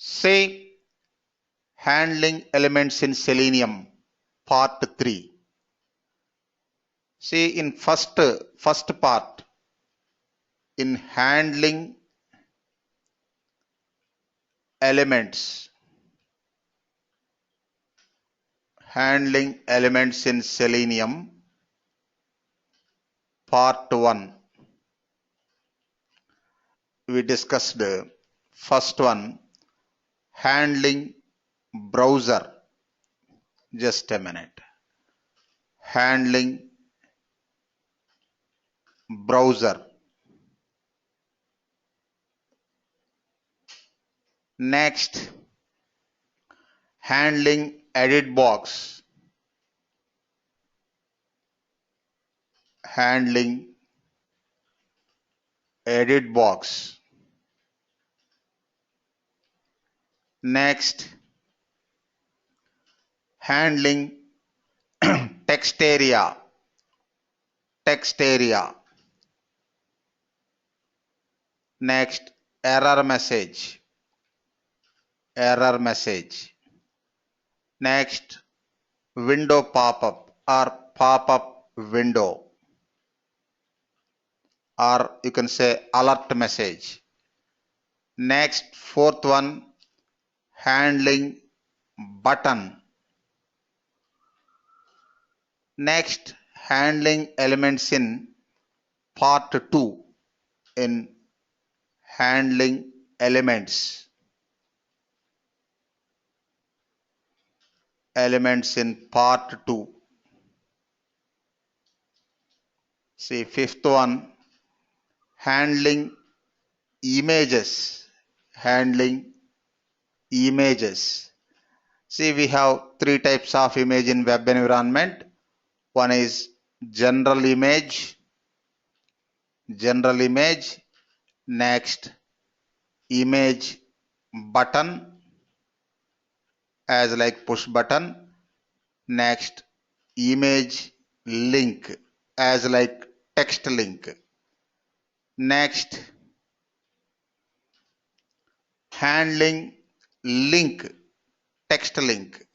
Say handling elements in Selenium part 3. See in first part, in handling elements in Selenium part 1, we discussed first one, handling browser. Just a minute. Handling browser. Next, handling edit box. Handling edit box. Next, handling text area. Next, error message. Next, window pop-up or pop-up window, or you can say alert message. Next, fourth one, handling button. Next, handling elements in part 2, in handling elements in part 2. See, fifth one, handling images. See, we have three types of image in web environment. One is general image. Next, image button, as like push button. Next, image link, as like text link. Next, handling link, text link.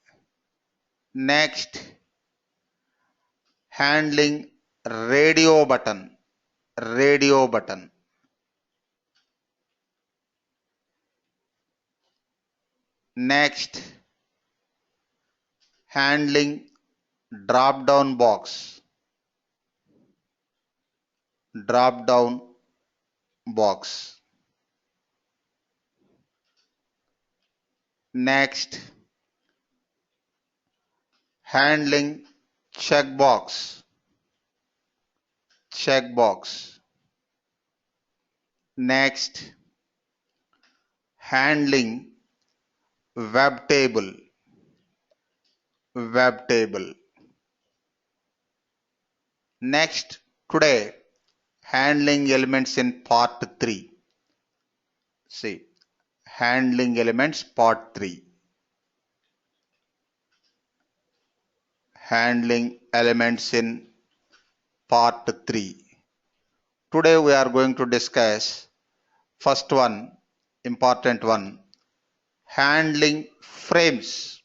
Next, handling radio button. Next, handling drop down box. Next, handling checkbox. Next, handling web table. Next, today, handling elements in part 3. See, handling elements part 3. Handling elements in part 3. Today we are going to discuss first one, important one, handling frames.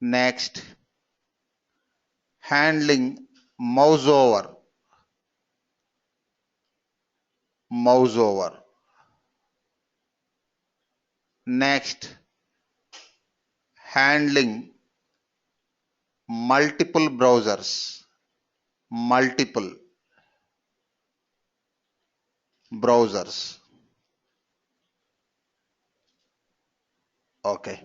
Next, handling mouse over. Next, handling multiple browsers. Okay.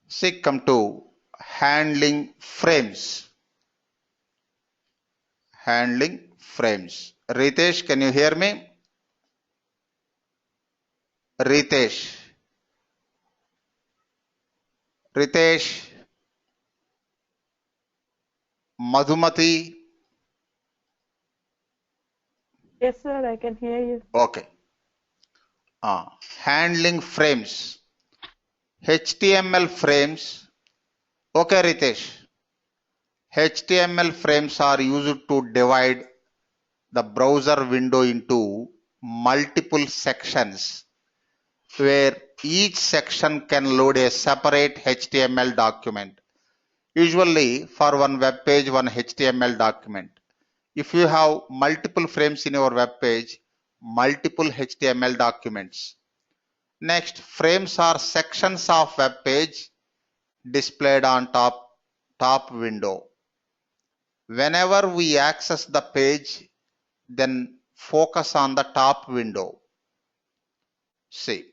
See, come to handling frames. Ritesh, can you hear me? Ritesh, Madhumati. Yes, sir, I can hear you. Okay. Handling frames. HTML frames. Okay, Ritesh. HTML frames are used to divide the browser window into multiple sections where each section can load a separate HTML document. Usually for one web page, one HTML document. If you have multiple frames in your web page, multiple HTML documents. Next, frames are sections of web page displayed on top window. Whenever we access the page, then focus on the top window. See,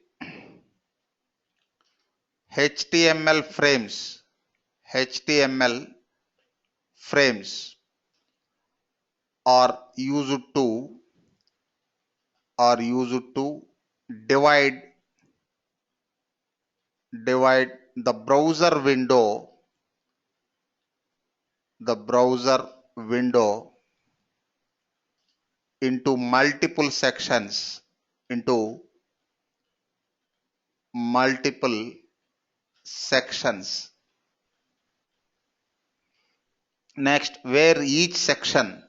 HTML frames are used to divide the browser window into multiple sections, Next, where each section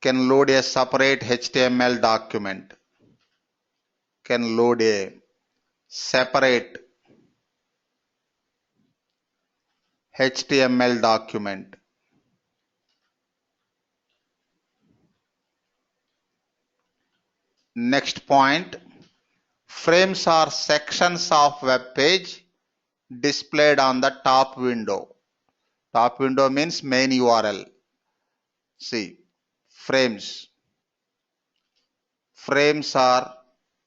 can load a separate HTML document. Next point, frames are sections of web page displayed on the top window. Top window means main URL. See, frames are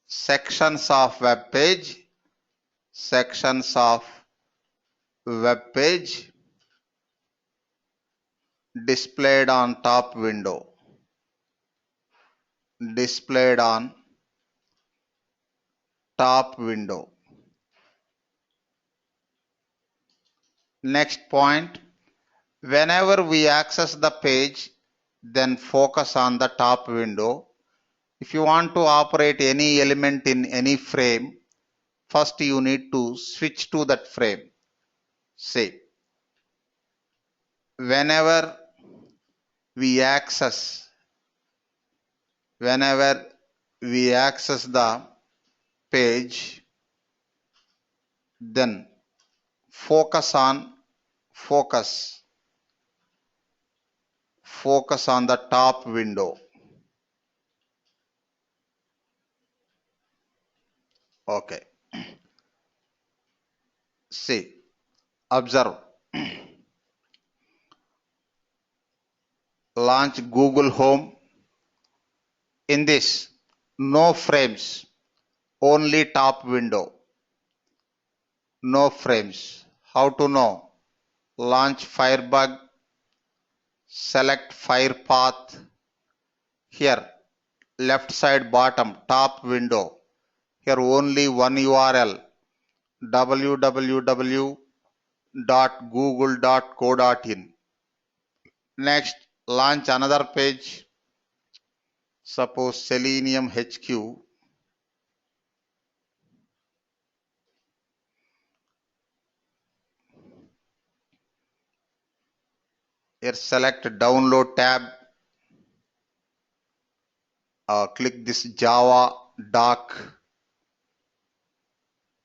sections of web page displayed on top window. Next point, whenever we access the page, then focus on the top window. If you want to operate any element in any frame, first you need to switch to that frame. Say, whenever we access the page, then focus on the top window. Okay. See, observe. Launch Google Home. In this, no frames, only top window. No frames. How to know? Launch Firebug. Select Fire path. Here, left side bottom, top window. Here only one URL, www.google.co.in. Next, launch another page. Suppose Selenium HQ. Here select download tab. Click this Java doc.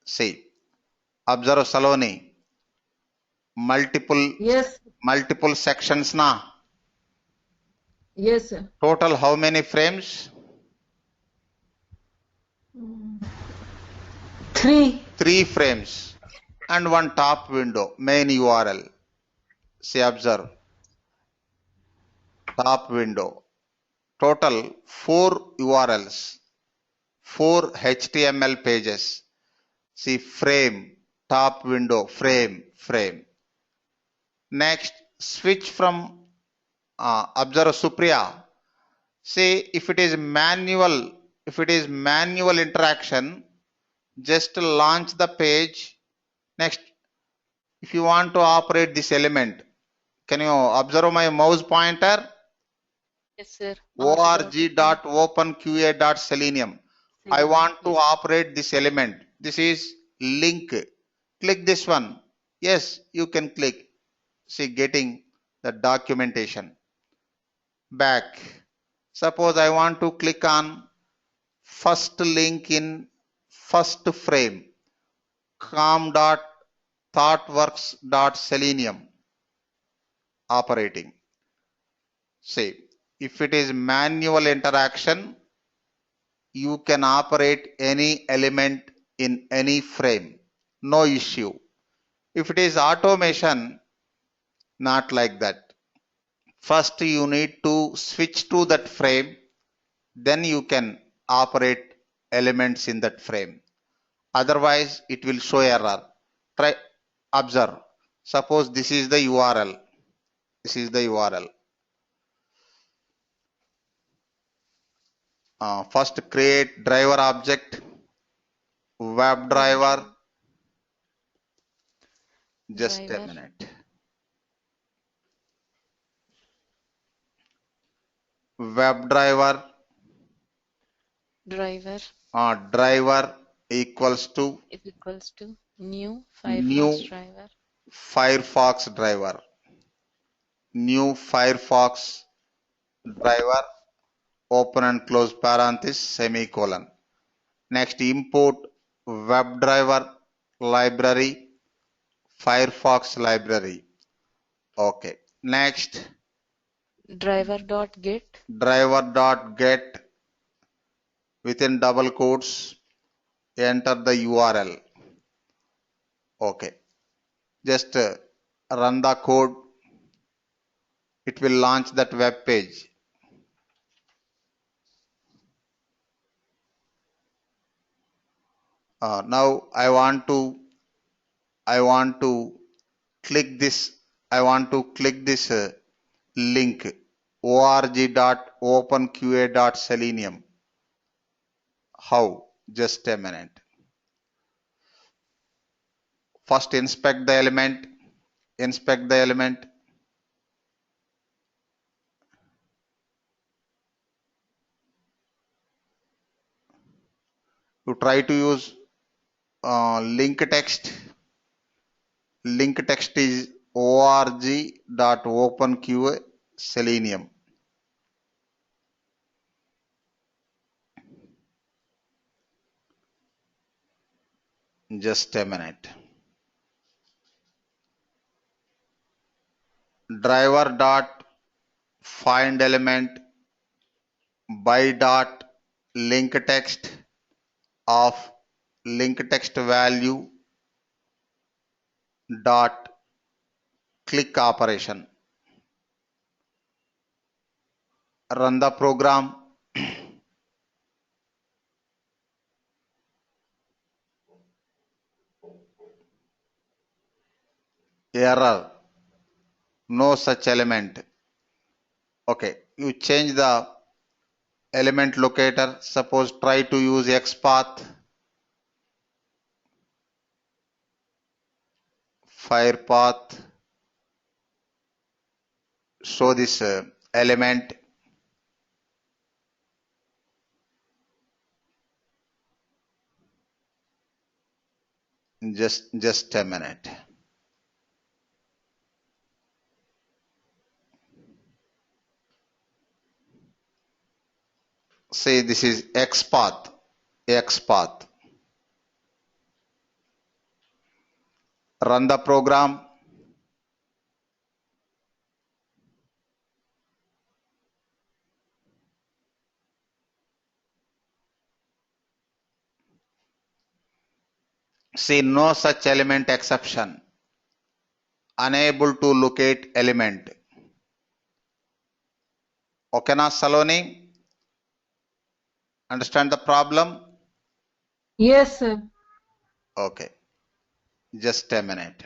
See, observe Saloni. Multiple sections na. Yes, sir. Total how many frames? 3. 3 frames and one top window, main URL. See, observe. Top window. Total 4 URLs, 4 HTML pages. See, frame, top window, frame. Next, switch from observe Supriya. See, if it is manual interaction, just launch the page. Next, if you want to operate this element, can you observe my mouse pointer? Yes, sir. org.openqa.selenium. I want to operate this element. This is link. Click this one. Yes, you can click. See, getting the documentation. Back. Suppose I want to click on first link in first frame. com.thoughtworks.selenium operating. See, if it is manual interaction, you can operate any element in any frame. No issue. If it is automation, not like that. First, you need to switch to that frame, then you can operate elements in that frame. Otherwise, it will show error. Try observe. Suppose this is the URL. This is the URL. First, create driver object, WebDriver. Just a Driver. minute. WebDriver Driver driver equals to is equals to new new Firefox driver. Firefox driver. New Firefox driver, open and close parenthesis, semicolon. Next, import WebDriver library, Firefox library. Okay. Next, Driver.get. driver.get within double quotes, enter the URL. Okay. Just run the code. It will launch that web page. Now I want to click this. I want to click this link org.openqa.selenium. How? Just a minute. First inspect the element. Inspect the element. You try to use link text. Link text is org.openqa selenium. Just a minute. Driver dot find element by dot link text of link text value dot click operation. Run the program. Error. No such element. Okay. You change the element locator. Suppose try to use XPath. Firepath. Show this element. Just a minute. Say this is XPath. XPath. Run the program. See no such element exception. Unable to locate element. Okay na Saloni? Understand the problem? Yes, sir. Okay. Just a minute.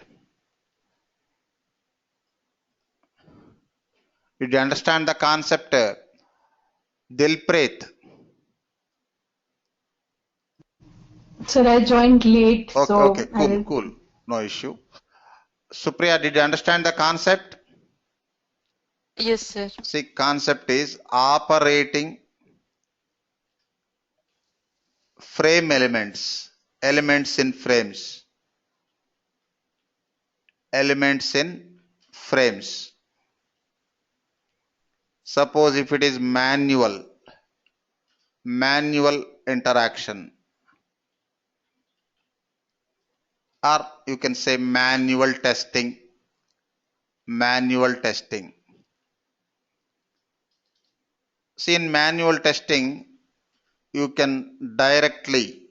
Did you understand the concept? Dilpreet. Sir, I joined late, Okay, so okay, I will. cool. No issue. Supriya, did you understand the concept? Yes, sir. See, concept is operating frame elements in frames. elements in frames. Suppose if it is manual interaction, or you can say manual testing. See, in manual testing, you can directly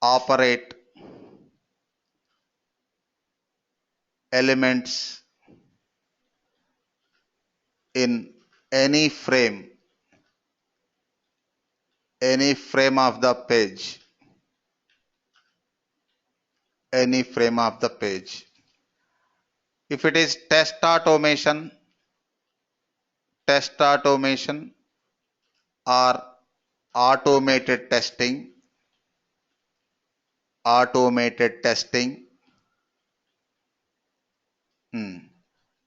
operate elements in any frame of the page. If it is test automation or automated testing,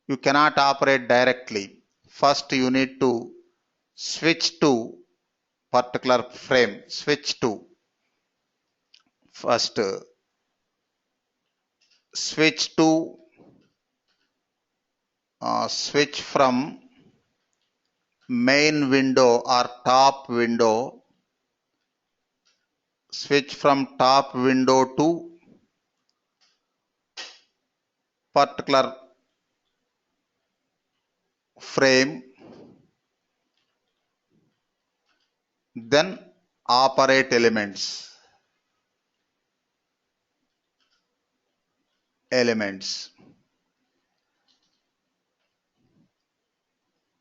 you cannot operate directly. First, you need to switch to particular frame. Switch from main window or top window. Switch from top window to particular frame, then operate elements.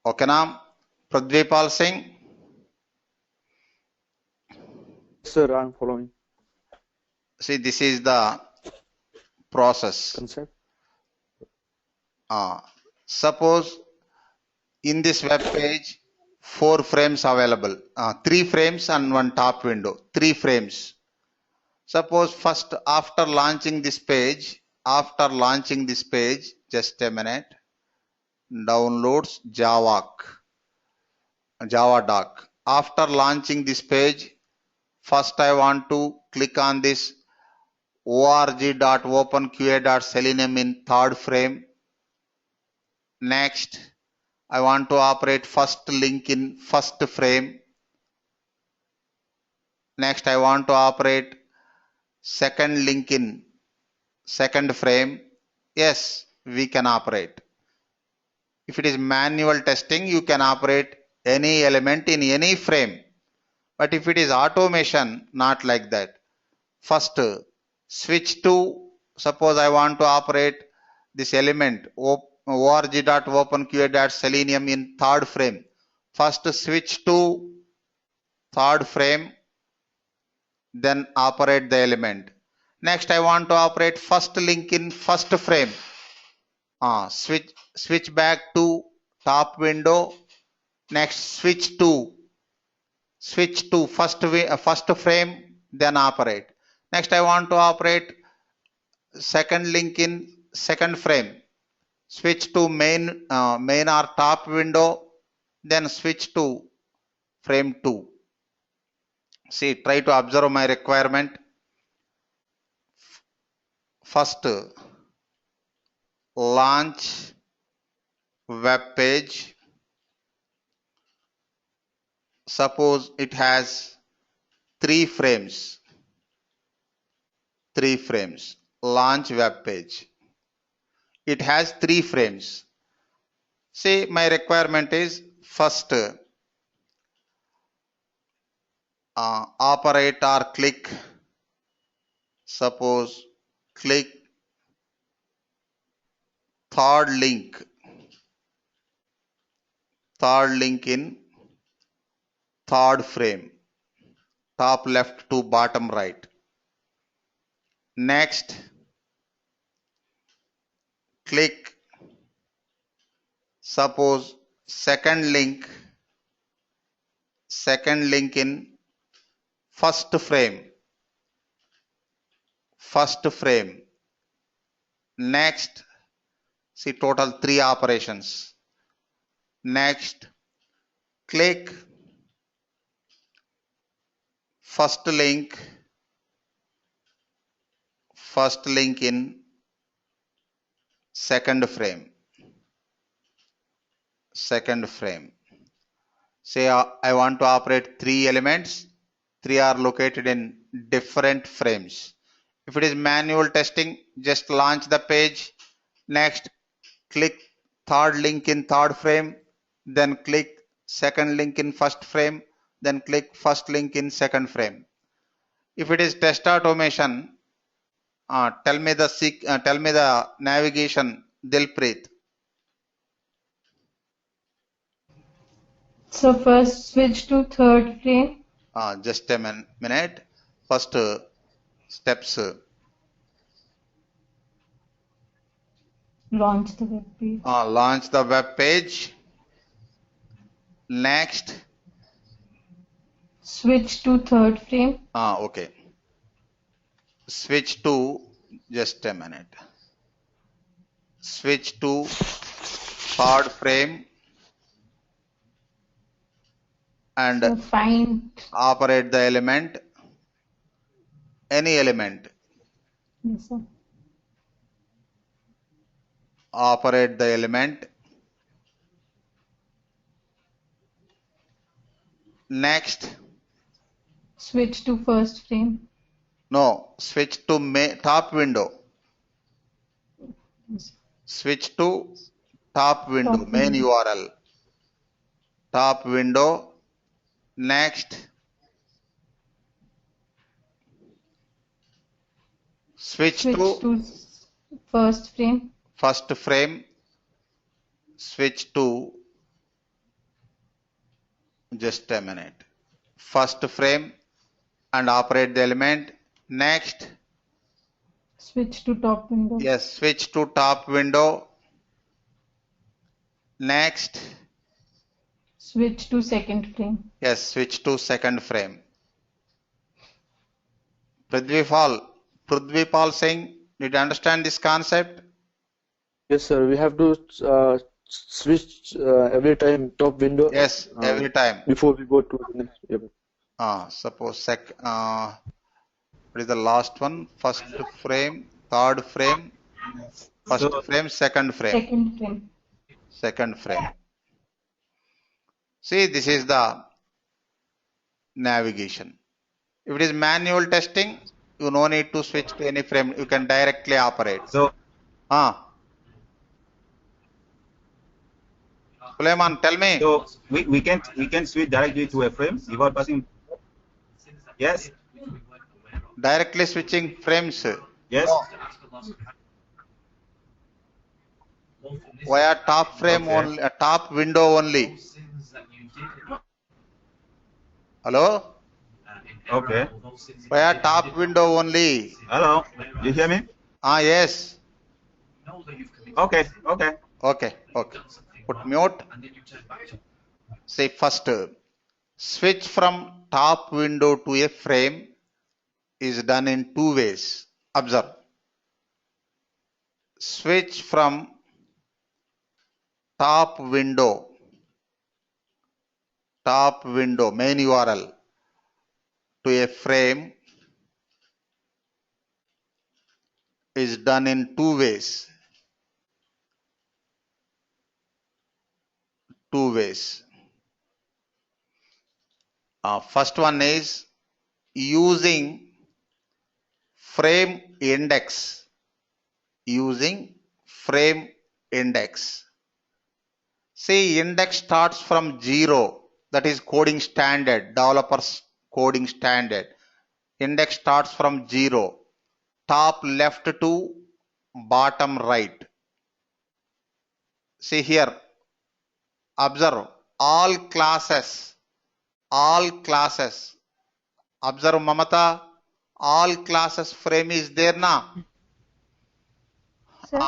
Okay now, Pradvipal Singh. Sir, I'm following. See, this is the process. Concept. Suppose in this web page, 4 frames available, 3 frames and 1 top window, 3 frames. Suppose first after launching this page, just a minute, downloads Java doc. After launching this page, first I want to click on this org.openqa.selenium in 3rd frame. Next, I want to operate first link in 1st frame. Next, I want to operate second link in 2nd frame. Yes, we can operate. If it is manual testing, you can operate any element in any frame. But if it is automation, not like that. First, switch to, suppose I want to operate this element org.openqa.selenium in 3rd frame. First switch to 3rd frame, then operate the element. Next, I want to operate first link in 1st frame. Switch back to top window. Next, switch to first frame, then operate. Next, I want to operate second link in 2nd frame. Switch to main or top window, then switch to frame 2. See, try to observe my requirement. First, launch web page. Suppose it has 3 frames. Launch web page. It has 3 frames. See, my requirement is first operate or click. Suppose click 3rd link in 3rd frame, top left to bottom right. Next, click, suppose second link in 1st frame. Next, see, total 3 operations. Next, click first link first link in second frame. Say I want to operate 3 elements. 3 are located in different frames. If it is manual testing, just launch the page. Next, click third link in third frame, then click second link in first frame, then click first link in second frame. If it is test automation, tell me the navigation, Dilpreet. So first switch to third frame. Just a minute. First steps. Launch the web page. Launch the web page. Next. Switch to third frame. Okay. Switch to, just a minute. Switch to third frame and So find. operate the element, any element. Yes, sir. Operate the element. Next. Switch to first frame. No, switch to top window. Yes. Switch to top window, Top main window. URL. Top window. Next. Switch to first frame. First frame. Switch to, just a minute, first frame and operate the element. Next. Switch to top window. Yes, switch to top window. Next. Switch to second frame. Yes, switch to second frame. Prithvipal Singh, did you understand this concept? Yes, sir. We have to switch every time top window. Yes, every time. Before we go to the next. Yep. Suppose what is the last one? First frame, third frame, first frame, second frame. Second frame. See, this is the navigation. If it is manual testing, you no need to switch to any frame. You can directly operate. So, Suleiman, tell me. So we can switch directly to a frame without passing. Yes. Directly switching frames. Yes. Via top frame only, top window only. Hello? Okay. Via top window only. Hello. You hear me? Yes. Okay. Put mute. Say first, switch from top window to a frame is done in 2 ways. Observe. Switch from top window, main URL, to a frame is done in 2 ways. First one is using frame index. See, index starts from 0. That is coding standard, developers coding standard. Index starts from 0. Top left to bottom right. See here. Observe all classes. Observe Mamata. All classes frame is there now.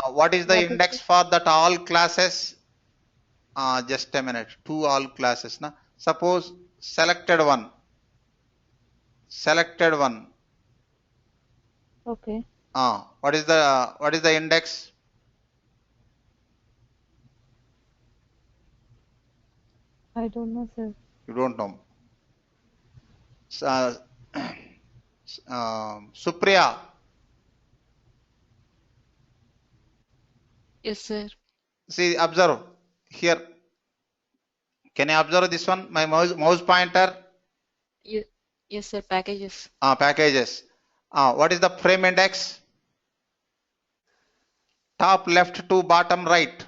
What is the index for that all classes? Just a minute. 2 all classes. Na? Suppose selected one. Okay. What is the index? I don't know, sir. You don't know. Supriya. Yes, sir. See, observe here. Can you observe this one? My mouse pointer. Yes, sir. Packages. Packages. What is the frame index? Top left to bottom right.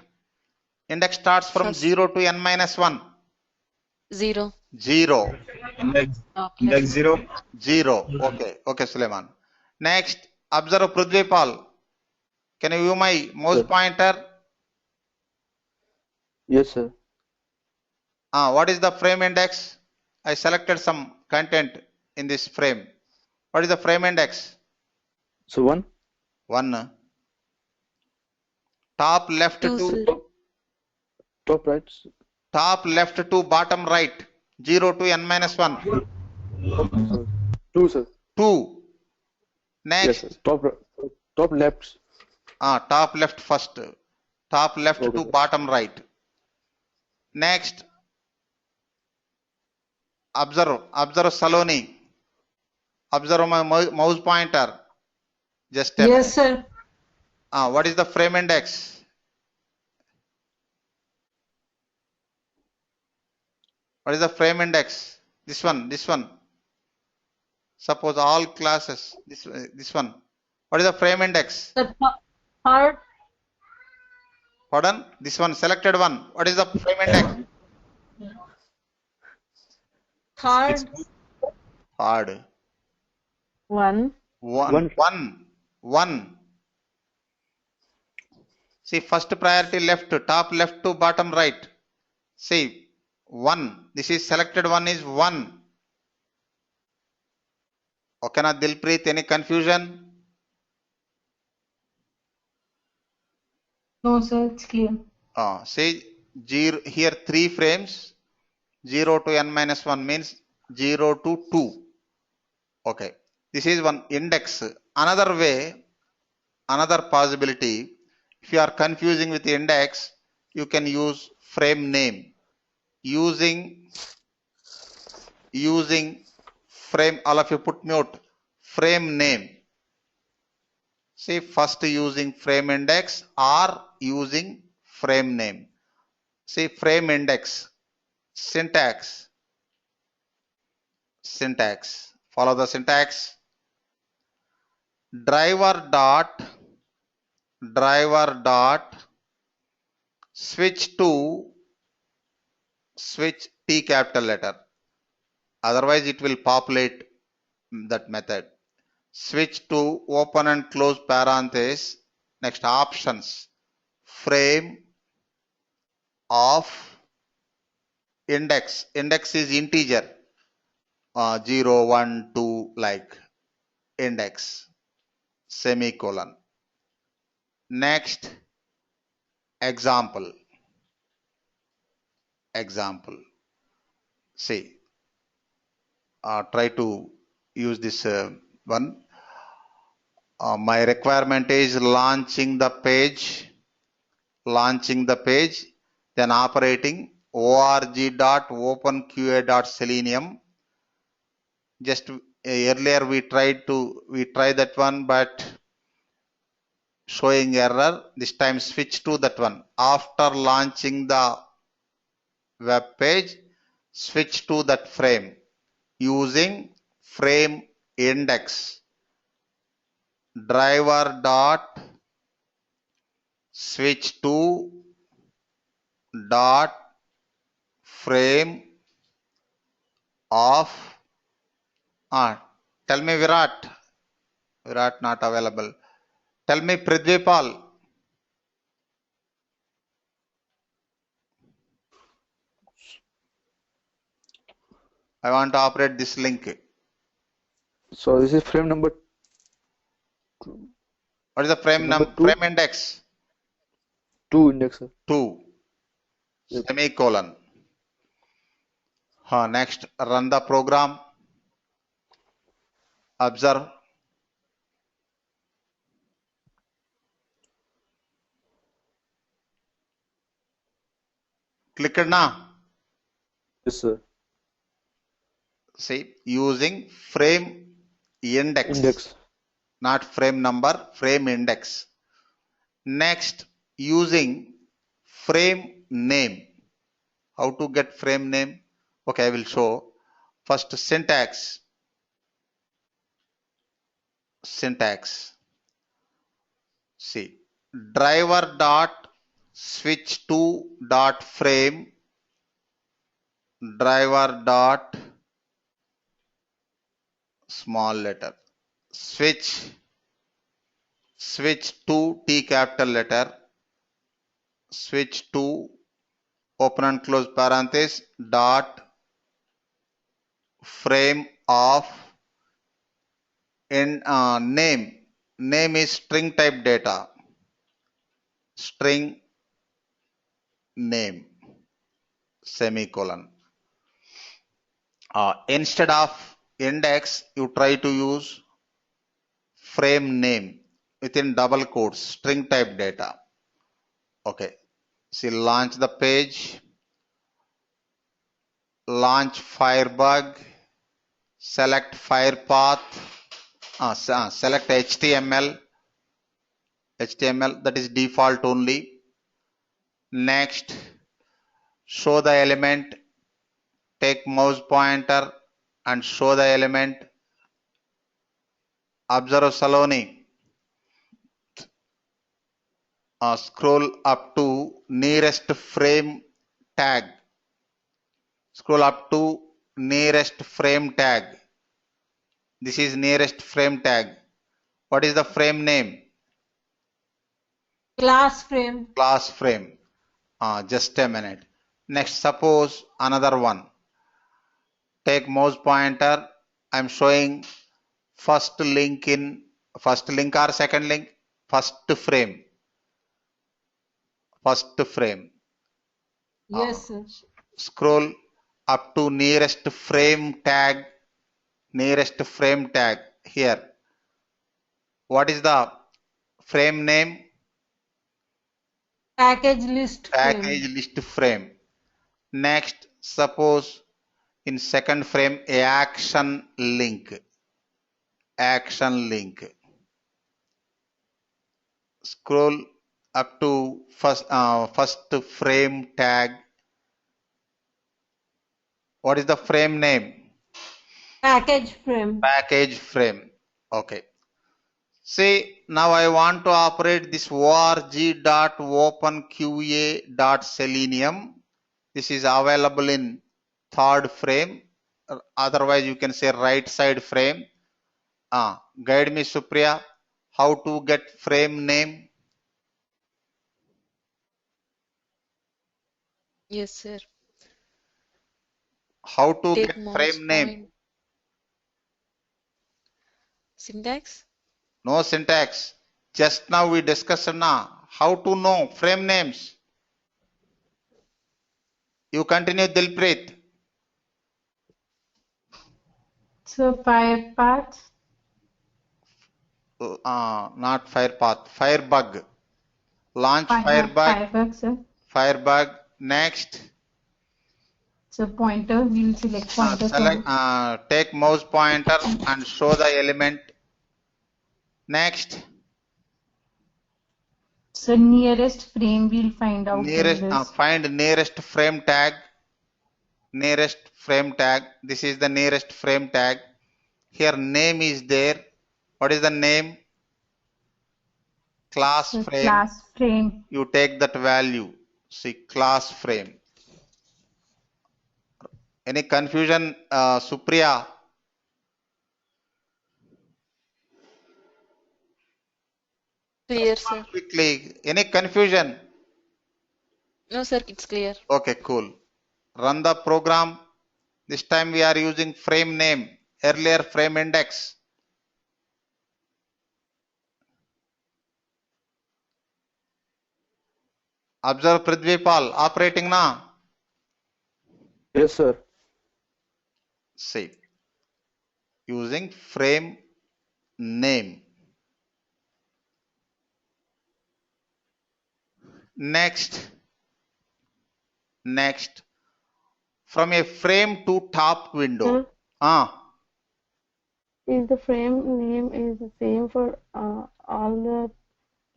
Index starts from First 0 to n minus 1. 0. 0. Top Index left. 0. 0. Okay, Suleiman. Next, observe Prudvipal. Can you view my mouse Sir. pointer? Yes, sir. What is the frame index? I selected some content in this frame. What is the frame index? So 1. 1. Top left 2, to sir. Top right. top left to bottom right. 0 to n minus 1. So 2, sir. 2. Yes, sir. Next, Top left. top left first. Top left Okay, to sir. bottom right. Next, observe Saloni. Observe my mouse pointer. Just a Yes, minute. sir. What is the frame index? What is the frame index? This one. Suppose all classes. This one. What is the frame index? The third. Pardon? This one, selected one. What is the frame index? Third. Hard. 1. 1. See, first priority left, top left to bottom right. See, 1. This is selected one is 1. Okay, na Dilpreet, any confusion? No, sir. It's clear. See, here 3 frames. 0 to n minus 1 means 0 to 2. Okay. This is one index. Another way, another possibility, if you are confusing with the index, you can use frame name. Using frame, all of you put mute, frame name. See, first using frame index or using frame name. See, frame index, syntax. Follow the syntax. Driver dot switch T capital letter. Otherwise, it will populate that method. Switch to open and close parenthesis. Next, options. Frame of index. Index is integer. 0, 1, 2, like index. Semicolon. Next, example. See, try to use this one. My requirement is launching the page, then operating org.openqa.selenium. Just earlier we tried that one, but showing error. This time switch to that one. After launching the web page, switch to that frame using frame index. Driver dot switch to dot frame of tell me Virat not available. Tell me Pridvipal. I want to operate this link. So this is frame number. What is the frame Number number? two? Frame index 2 index, sir. 2. Yep. Semicolon. Next, run the program. Observe. Click it now. Yes, sir. See, using frame index. Index. Not frame number, frame index. Next, using frame name. How to get frame name? Okay, I will show. First syntax. See, driver dot switch to dot frame driver dot small letter switch to T capital letter switch to open and close parenthesis dot frame of in name is string type data string name semicolon. Instead of index you try to use frame name within double quotes string type data. Okay, see, launch the page, launch Firebug, select Firepath, select HTML that is default only. Next, show the element, take mouse pointer and show the element. Observe Saloni. Scroll up to nearest frame tag. Scroll up to nearest frame tag. This is nearest frame tag. What is the frame name? Class frame. Class frame. Just a minute. Next, suppose another one. Take mouse pointer. I'm showing first link or second link. First frame. Yes, sir. Scroll up to nearest frame tag. Here. What is the frame name? Package list frame. Next, suppose in second frame action link. Scroll up to first frame tag. What is the frame name? Package frame. Okay. See, now I want to operate this org.openqa.selenium. This is available in third frame. Otherwise, you can say right side frame. Guide me, Supriya, how to get frame name. Yes, sir. How to Take get mouse frame name? point. Syntax? No syntax. Just now we discussed how to know frame names. You continue, Dilpreet. So Firepath. Not Firepath, Firebug. Launch Firebug, sir. Firebug. Next. So pointer, we'll select pointer. Take mouse pointer and show the element. Next. So nearest frame, we'll find out. Find nearest frame tag. This is the nearest frame tag. Here name is there. What is the name? Class frame. You take that value. See, class frame. Any confusion, Supriya? Clear, sir. Quickly. Any confusion? No, sir, it's clear. Okay, cool. Run the program. This time we are using frame name. Earlier frame index. Observe Prithvipal operating now. Yes, sir. See, using frame name. Next, from a frame to top window. Is the frame name is the same for all the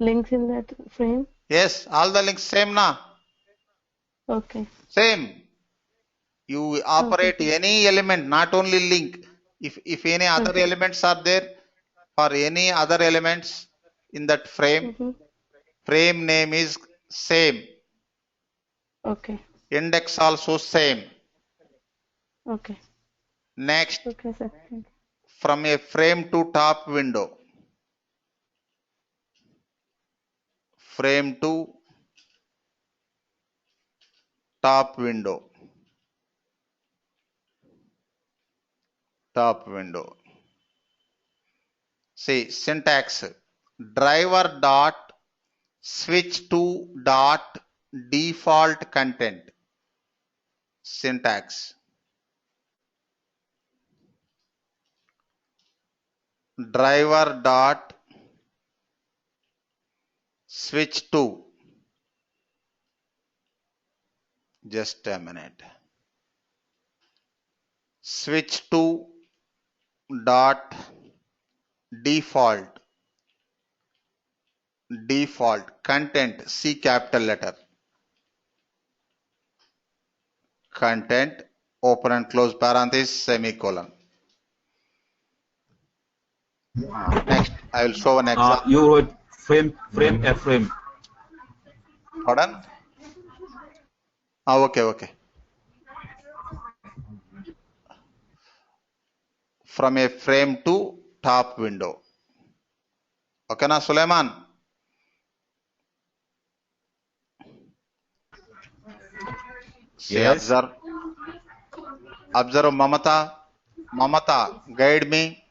links in that frame? Yes, all the links same na? Okay. Same. You operate any element, not only link. If any other Okay. elements are there, for any other elements in that frame, frame name is same. Okay. Index also same. Okay. Next, Okay, sir. Thank you. from a frame to top window. Frame to top window. Top window. See syntax. Driver dot switch to dot default content. Syntax. Driver dot switch to, just a minute, switch to dot default content, C capital letter, content, open and close parenthesis, semicolon. Next I will show an example. You wrote frame a frame. Pardon? Okay. From a frame to top window. Okay na Suleiman? See, Yes. observe Mamata, guide me.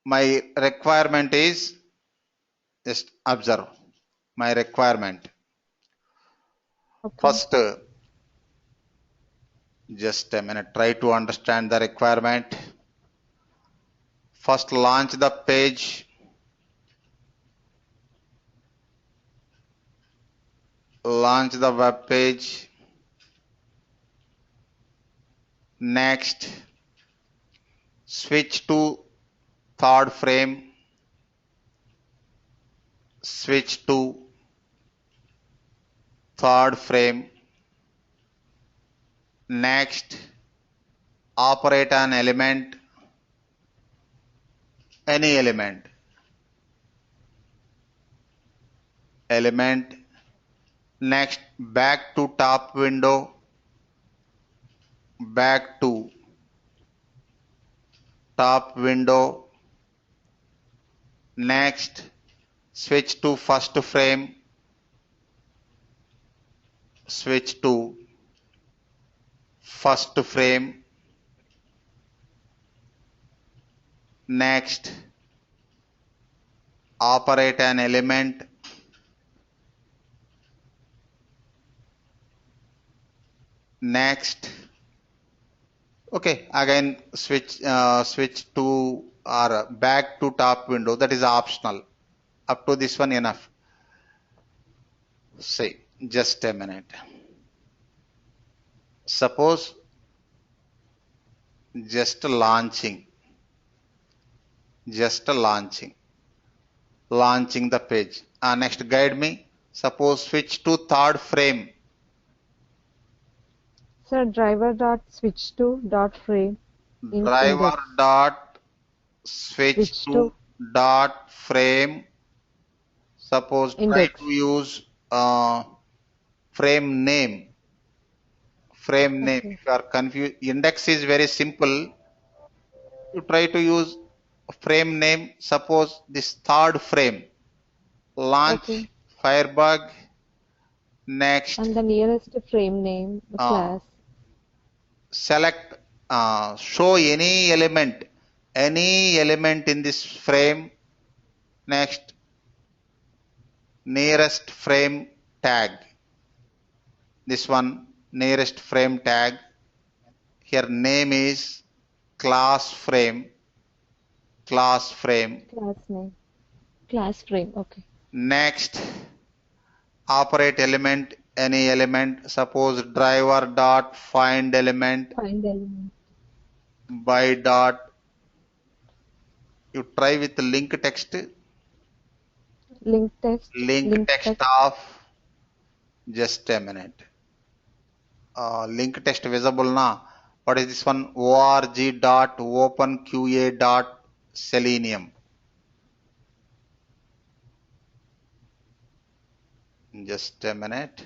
My requirement is, just observe my requirement. Okay. First, just a minute, try to understand the requirement. First, launch the page. Launch the web page. Next, switch to third frame. Switch to third frame. Next, operate an element, any element. Next, back to top window. Back to top window. Next, switch to first frame. Switch to first frame. Next, operate an element. Next, okay, again switch to or back to top window. That is optional. Up to this one enough. See, just a minute. Suppose just launching the page. Next, guide me. Suppose switch to third frame. Sir, driver dot switch to dot frame in Driver index. dot switch to dot frame. Suppose Index. try to use frame name. Okay. If you are confused, index is very simple. You try to use frame name. Suppose this third frame. Launch Firebug. Next, And the nearest frame name, the class. select, show any element in this frame. Next, nearest frame tag. This one, nearest frame tag. Here name is class frame. Class frame. Class name. Class frame. Okay. Next, operate element, any element. Suppose driver dot find element. Find element. By dot, you try with the link text. Link text. link text of, just a minute. Link text visible na. What is this one? org.openqa.selenium. Just a minute.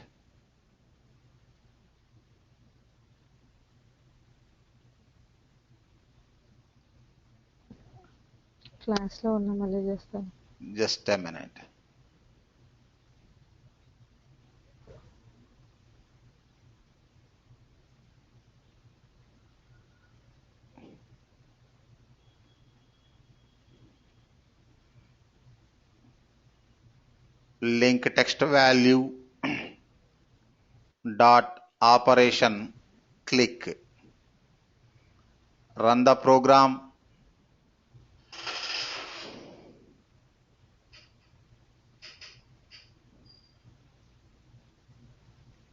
Class లో ఉన్న మళ్ళీ చేస్తాను. Just a minute. Link text value dot operation, click. Run the program.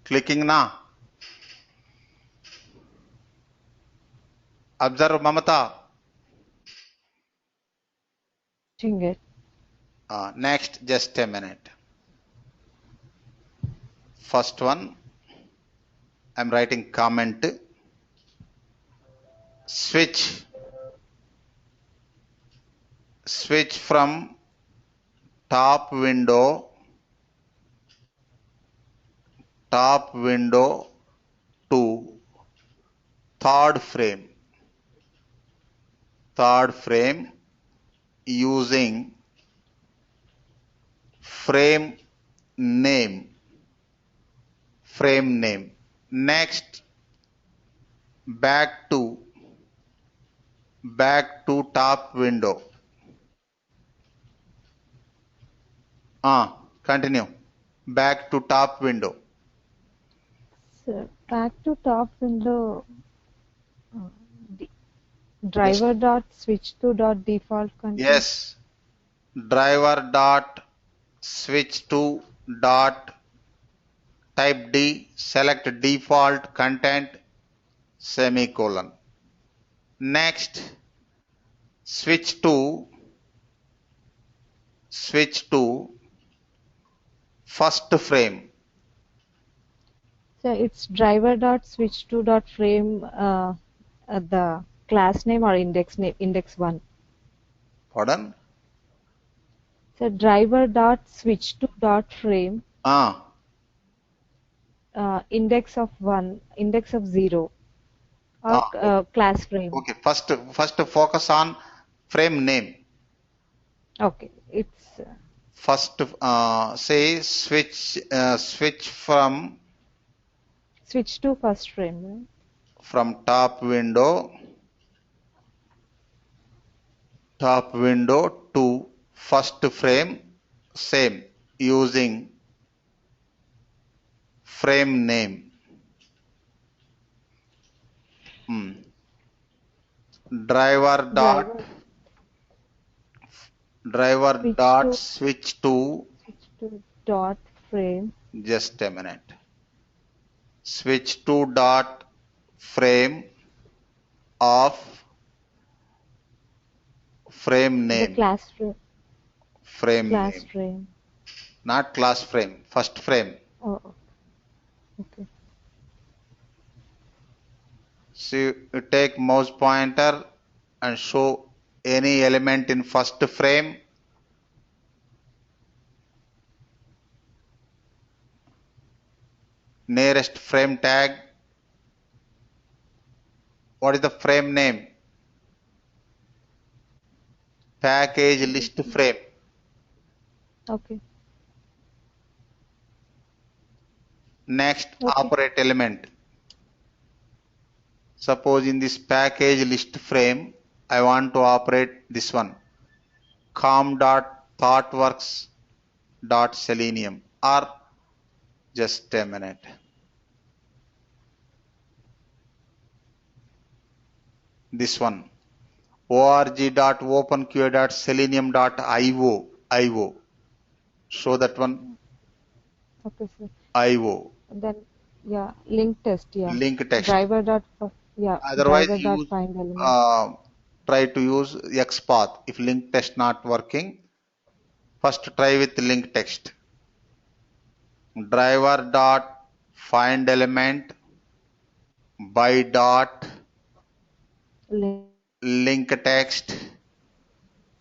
Clicking na. Observe Mamata. It. Next, just a minute. First one, I'm writing comment. Switch from top window to third frame using frame name. Next, back to top window. Continue. Back to top window. So, back to top window. Driver dot switch to dot default content. Yes. Driver dot switch to dot type D, select default content, semicolon. Next, switch to first frame. So it's driver dot switch to dot frame the class name or index 1. Pardon? So driver dot switch to dot frame index of 1, index of 0 or class frame. Okay, first focus on frame name. Okay, it's First say switch from switch to first frame, right? From top window to first frame, same, using frame name. Driver dot switch to dot frame. Just a minute. Switch to dot frame of frame name. The class frame. Frame class name. frame. Not class frame. First frame. Oh, okay. So you take mouse pointer and show any element in first frame. Nearest frame tag. What is the frame name? Package list frame. Okay. Next, operate element. Suppose in this package list frame, I want to operate this one. com.thoughtworks.selenium or just a minute. This one. org.openqa.selenium.io. Show that one. Okay, sir. IO. Then link test. Link text. Driver dot Otherwise, driver dot use, find element. try to use XPath. If link test not working, First try with link text. Driver dot find element by dot link text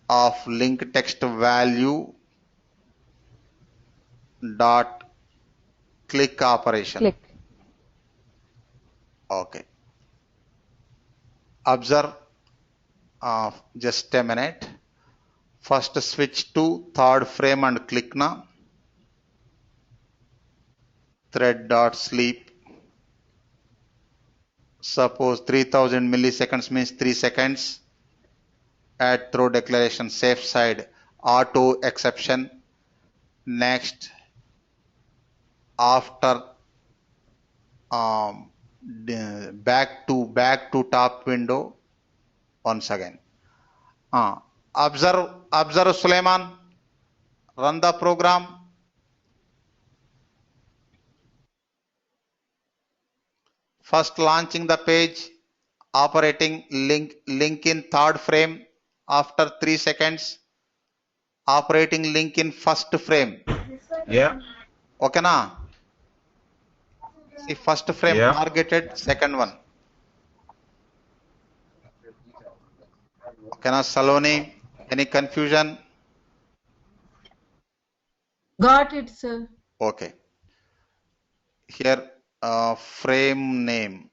of link text value dot click operation. Click. Okay. Observe just a minute. First switch to third frame and click na. Thread dot sleep. Suppose 3000 milliseconds means 3 seconds. Add throw declaration safe side auto exception. Next, after back to top window once again. Observe Suleiman. Run the program. First launching the page, operating link in third frame after 3 seconds, operating link in first frame. Yeah. Okay na? See, first frame Yeah. targeted, second one. Okay na, Saloni? Any confusion? Got it, sir. Okay. Here, frame name.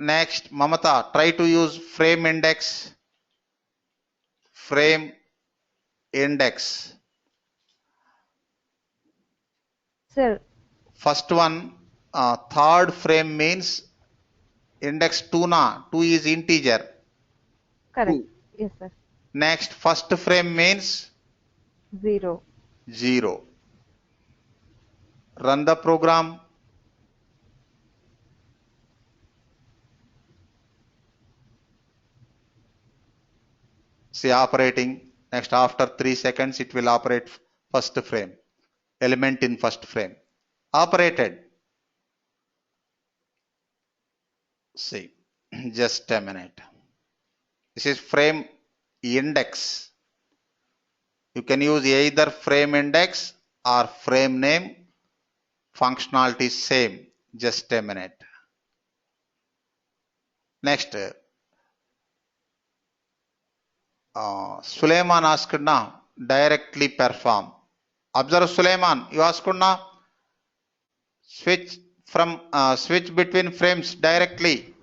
Next, Mamata, try to use frame index. Frame index. Sir, First one, third frame means index 2 na. 2 is integer. correct. 2. Yes, sir. Next, first frame means 0. 0. Run the program. See operating. Next, after 3 seconds, it will operate first frame. Element in first frame. Operated. See, just a minute. This is frame index. You can use either frame index or frame name. Functionality same. Just a minute. Next, Suleiman asked now, directly perform. Observe Suleiman, you asked now, switch between frames directly.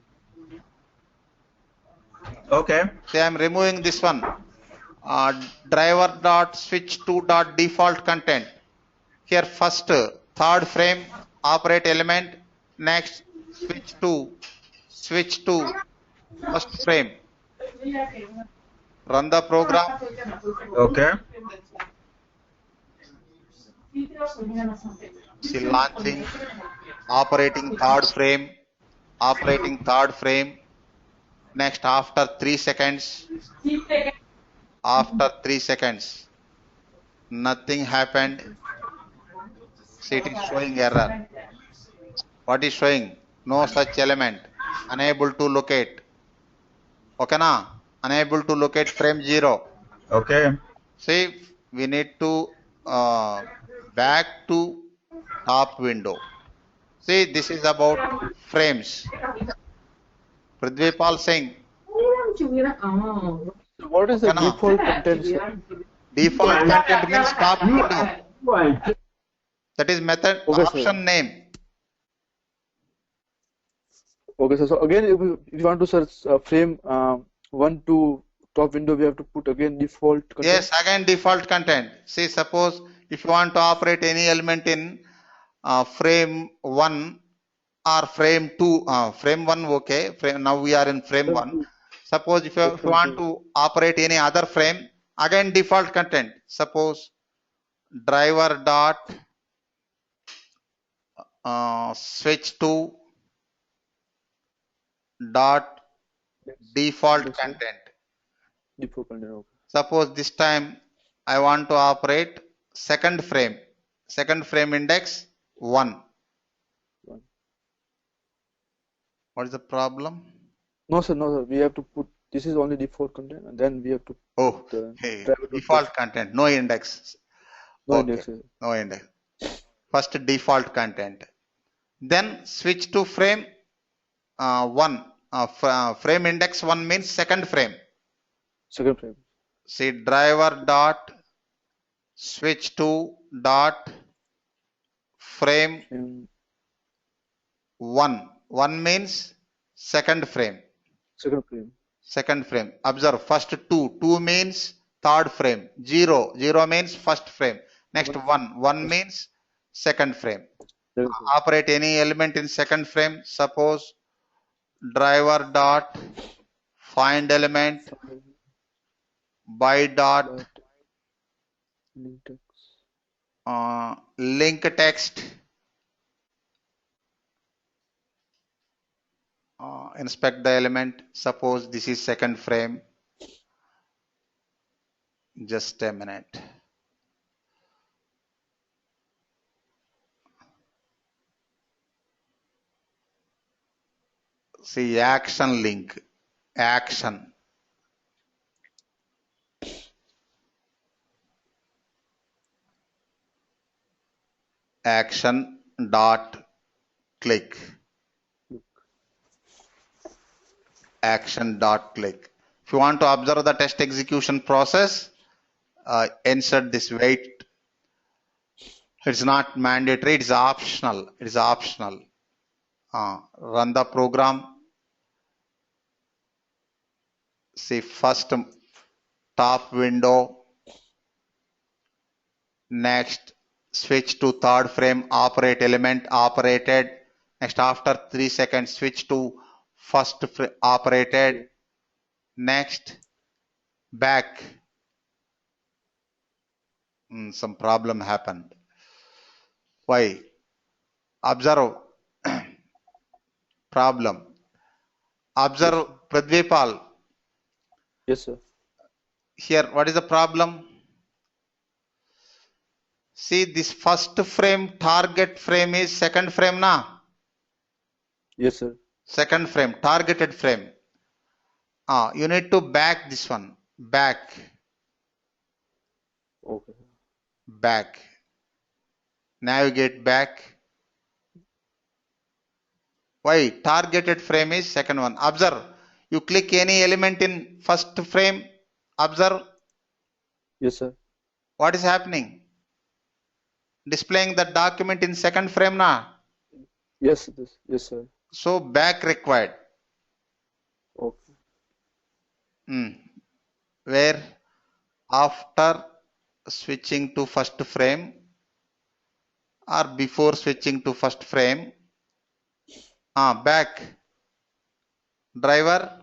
Okay. Say I'm removing this one. Driver dot switch to dot default content. Here first third frame operate element. Next switch to first frame. Run the program. Okay. See launching, operating third frame. Next after 3 seconds. After 3 seconds. Nothing happened. See it is showing error. What is showing? No such element. Unable to locate. Okay na? Unable to locate frame 0. Okay. See, we need to back to top window. See, this is about frames. Prithvipal Singh. What is the Okay na? default content, sir? Default content means top window. That is method Okay, sir. option name. Okay, sir. So again, if you want to search frame 1 to top window, we have to put again default content. Yes, again default content. See, suppose if you want to operate any element in frame 1 or frame 2, frame 1, okay. Now we are in frame 1. Suppose if you want to operate any other frame, again default content. Suppose driver dot switch to dot default Yes, sir. content. Default content. Okay. Suppose this time I want to operate second frame index 1. One. What is the problem? No, sir. No, sir. We have to put this is only default content, and then we have to Oh, put the hey, driver default content, no index. no Okay, index. no index. First default content. Then switch to frame one. Frame index one means second frame. Second frame. See driver dot switch to dot frame Frame. one. One means second frame. Second frame. Second frame. Observe first two. Two means third frame. Zero. Zero means first frame. Next one. One means second frame. Second frame. Operate any element in second frame. Suppose driver dot find element by dot Link text. link text inspect the element. Suppose this is second frame. Just a minute. See action link. Action. Action dot click. Action dot click. If you want to observe the test execution process, insert this wait. It's not mandatory, it's optional. It is optional. Run the program. See first top window. Next switch to third frame, operate element operated. Next after 3 seconds switch to first operated. Next back. Some problem happened. Why? Observe problem. Observe Pradvipal. Yes, sir. Here, what is the problem? See, this first frame, target frame is second frame now. Yes, sir. Second frame, targeted frame. You need to back this one. Back. Okay. Back. Navigate back. Why? Targeted frame is second one. Observe. You click any element in first frame. Observe. Yes, sir. What is happening? Displaying the document in second frame now. Yes, yes, sir. So back required. Okay. Where after switching to first frame or before switching to first frame, back driver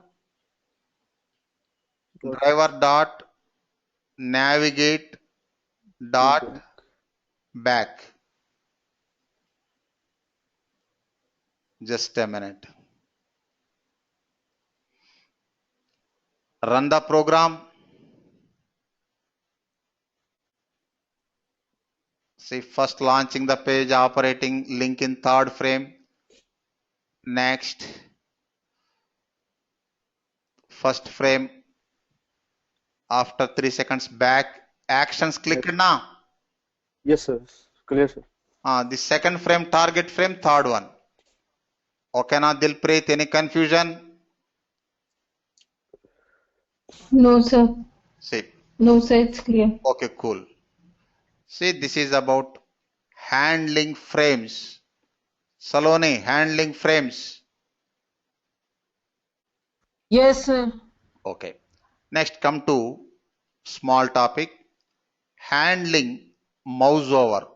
dot navigate dot back. Just a minute. Run the program. See first launching the page, operating link in third frame. Next first frame, after 3 seconds back, actions clicked now. Yes, sir. Clear, sir. The second frame, target frame, third one. Okay na Dilpreet, any confusion? No, sir. See. No, sir, it's clear. Okay, cool. See, this is about handling frames. Saloni, handling frames. Yes, sir. Okay. Next, come to small topic. Handling mouse over.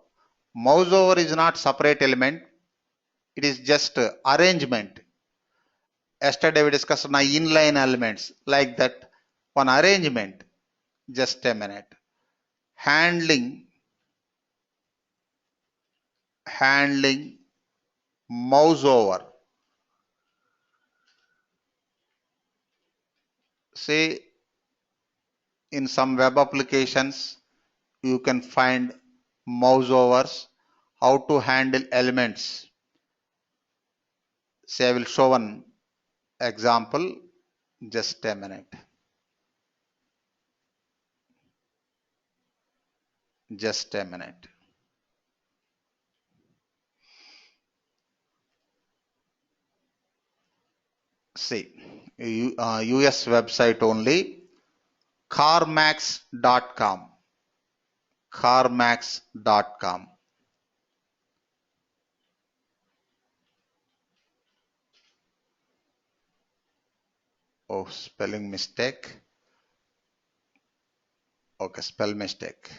Mouse over is not separate element. It is just arrangement. Yesterday we discussed inline elements like that. One arrangement. Just a minute. Handling mouse over. Say in some web applications you can find mouse overs, how to handle elements. Say I will show one Example, just a minute. Just a minute. See, US website only, carmax.com. Carmax.com. Oh, spelling mistake. Okay, spell mistake.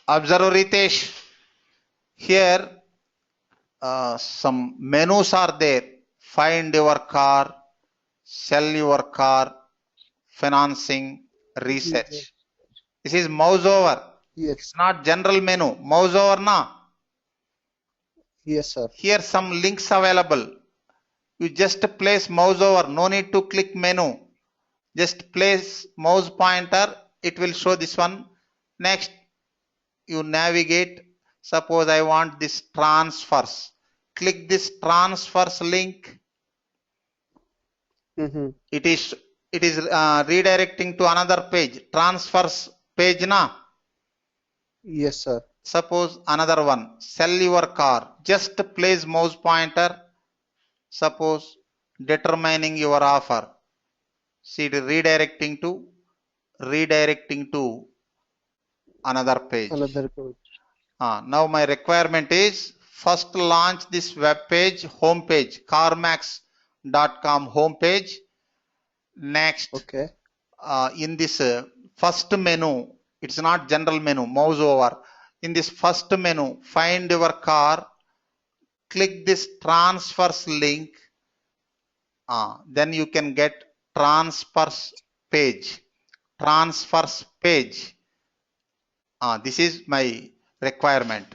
Observe Ritesh. Here, some menus are there. Find your car, sell your car, financing, research. This is mouse over. Yes, It's not general menu. Mouse over na. yes, sir. Here some links available. You just place mouse over. No need to click menu. Just place mouse pointer. It will show this one. Next, you navigate. Suppose I want this transfers. Click this transfers link. Mm-hmm. It is redirecting to another page. Transfers page na. Yes, sir. Suppose another one. Sell your car. Just place mouse pointer. Suppose determining your offer. See it redirecting to another page. Another code. Now my requirement is first launch this web page, home page, carmax.com home page. Next, Okay. in this first menu, it's not general menu, mouse over. In this first menu, find your car, click this transfers link. Then you can get transfers page. Transfers page. This is my requirement.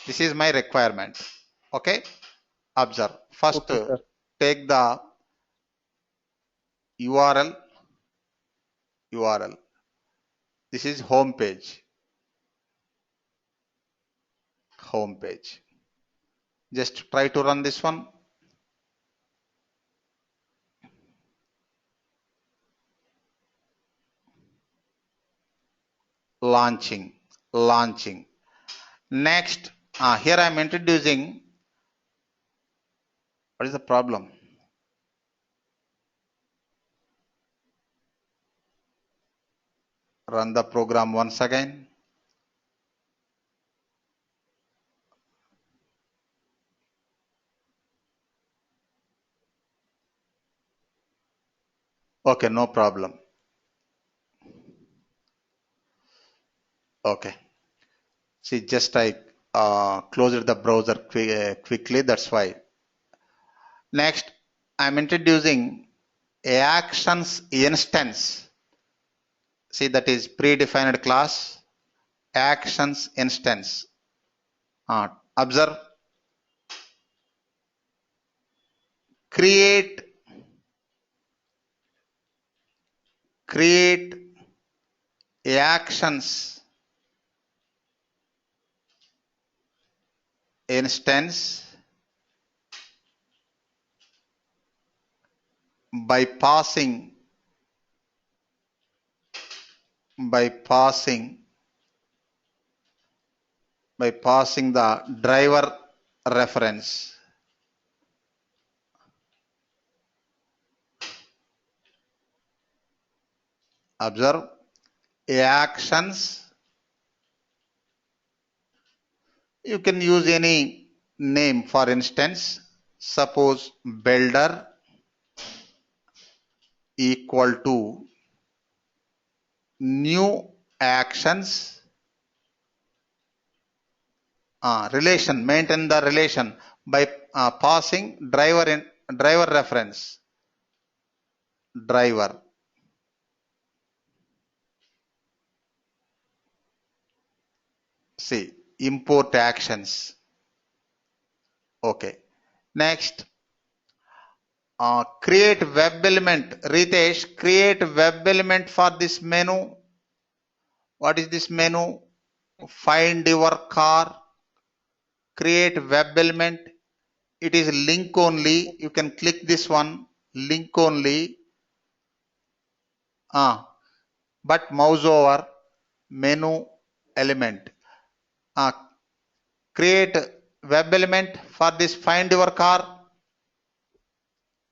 This is my requirement. Okay. Observe. First, Okay, sir. take the URL. This is home page. Home page. Just try to run this one. Launching. Next, here I am introducing. What is the problem? Run the program once again. Okay, no problem. Okay. See, just I closed the browser quickly. That's why. Next, I'm introducing a actions instance. See, that is predefined class actions instance. Observe, create a actions instance by passing the driver reference. Observe, a actions, you can use any name. For instance, suppose builder equal to new actions, relation, maintain the relation by passing driver reference, driver. See, import actions. Okay. Next, Create web element. Ritesh, create web element for this menu. What is this menu? Find your car. Create web element. It is link only. You can click this one. Link only. But mouse over menu element. Create web element for this find your car.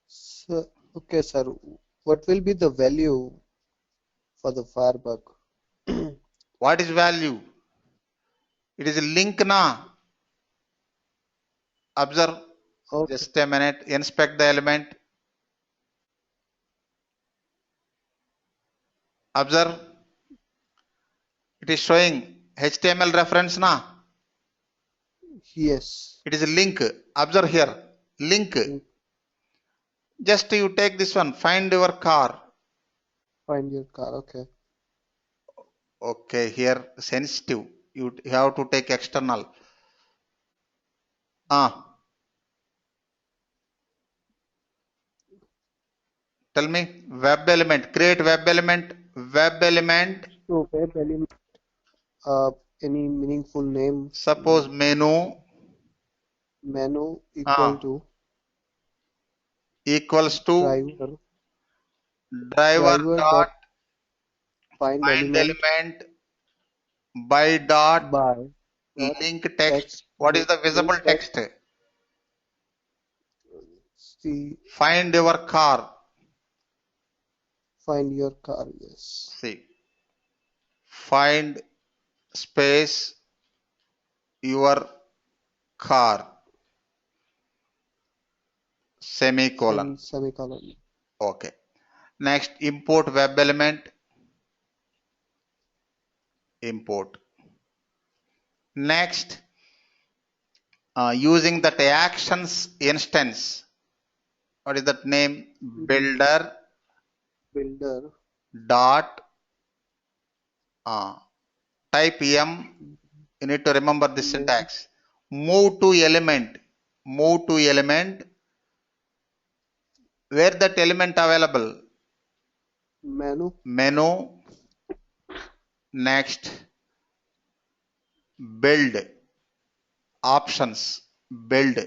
So, okay, sir. What will be the value for the Firebug? What is value? It is a link na. Observe. Okay. Just a minute. Inspect the element. Observe. It is showing HTML reference na. Yes. It is a link. Observe here. Link. Just you take this one. Find your car. Find your car. Okay. Okay. Here sensitive. You have to take external. Tell me. Web element. Create web element. Web element. So web element. Any meaningful name? Suppose menu. Menu equals to driver driver dot dot find find element element by dot by link text. text What is the visible link text. text? See, Find your car. find your car. Yes. See. Find space your car. Semicolon. Semicolon. Okay. Next, import web element. Import. Next, using that actions instance. What is that name? Builder dot type M. You need to remember this syntax. Move to element. Move to element. Where that element available? Menu. Next, build options. Build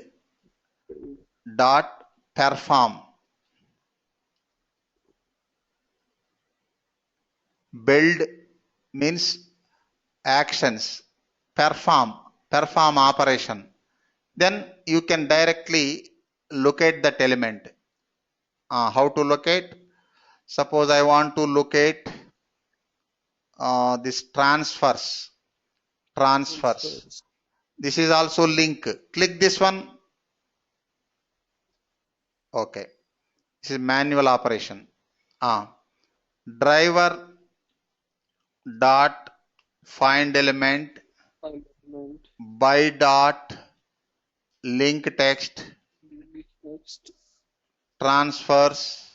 dot perform. Build means actions. Perform operation. Then you can directly locate that element. How to locate? Suppose I want to locate this transfers. This is also link. Click this one. Okay. This is manual operation. Driver dot find element by dot link text transfers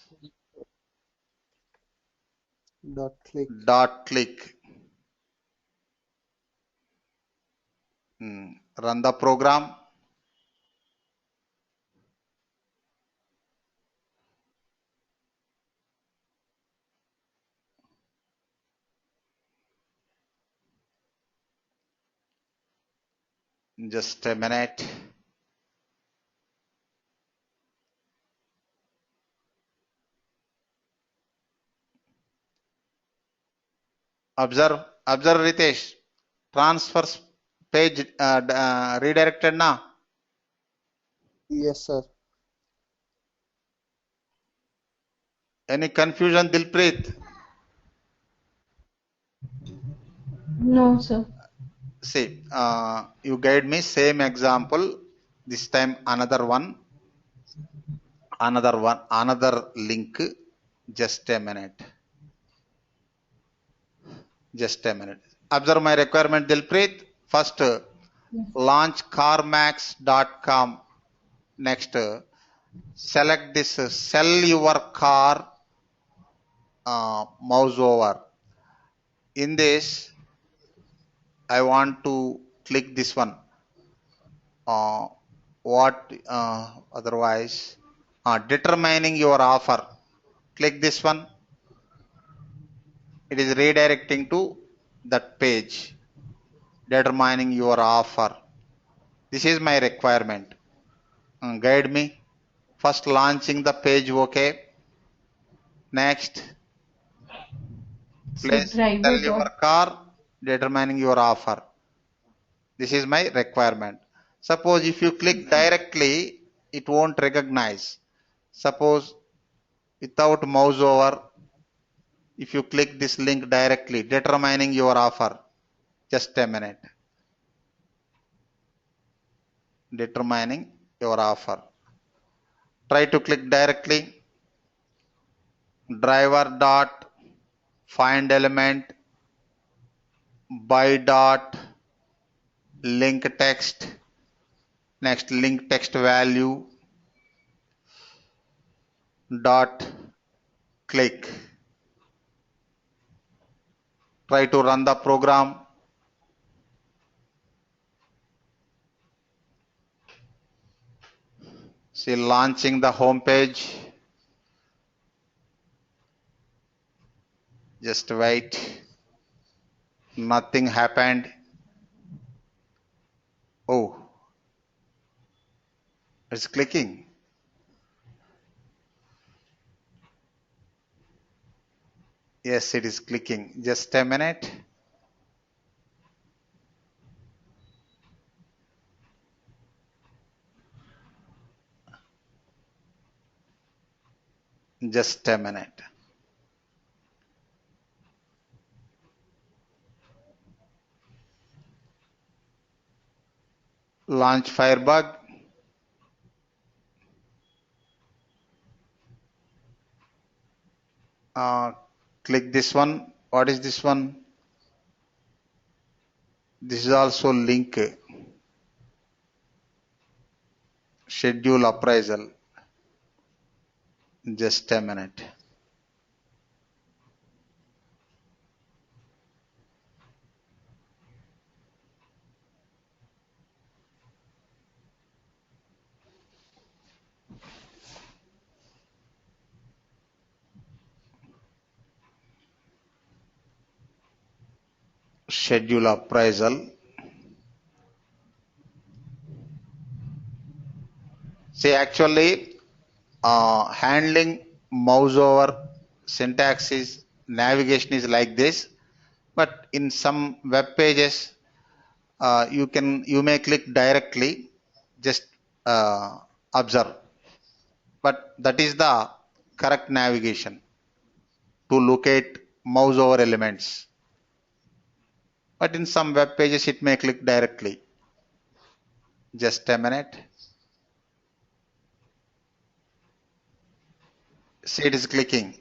dot click. Run the program. Just a minute. Observe Ritesh. Transfers page redirected na. Yes, sir. Any confusion, Dilpreet? No, sir. See, you guide me same example. This time another one, another link. Just a minute. Observe my requirement, Dilpreet. First, launch carmax.com. Next, select this sell your car mouse over. In this, I want to click this one. Otherwise Determining your offer. Click this one. It is redirecting to that page. Determining your offer. This is my requirement. Guide me. First launching the page, okay. Next, So place sell driver your dot car, determining your offer. This is my requirement. Suppose if you click directly, it won't recognize. Suppose without mouse over, if you click this link directly, determining your offer. Just a minute. Determining your offer. Try to click directly. Driver dot find element by dot link text. Next link text value dot click. Try to run the program. See launching the home page. Just wait. Nothing happened. Oh, it's clicking. Yes, it is clicking. Just a minute. Just a minute. Launch Firebug. Click this one. What is this one? This is also link. Schedule appraisal. Just a minute. Schedule appraisal. See, actually, handling mouse over syntax is navigation is like this, but in some web pages, you may click directly. Just observe, but that is the correct navigation to locate mouse over elements. But in some web pages, it may click directly. Just a minute. See, it is clicking.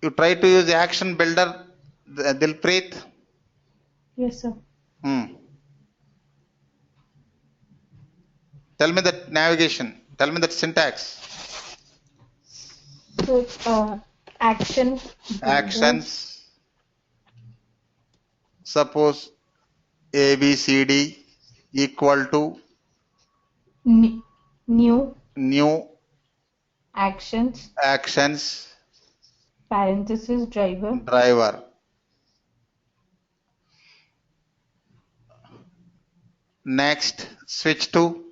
You try to use action builder, Dilpreet. yes sir. Tell me that navigation. Tell me that syntax. So action builder, Actions. Suppose ABCD equal to new new actions actions parenthesis driver. driver. Next, switch to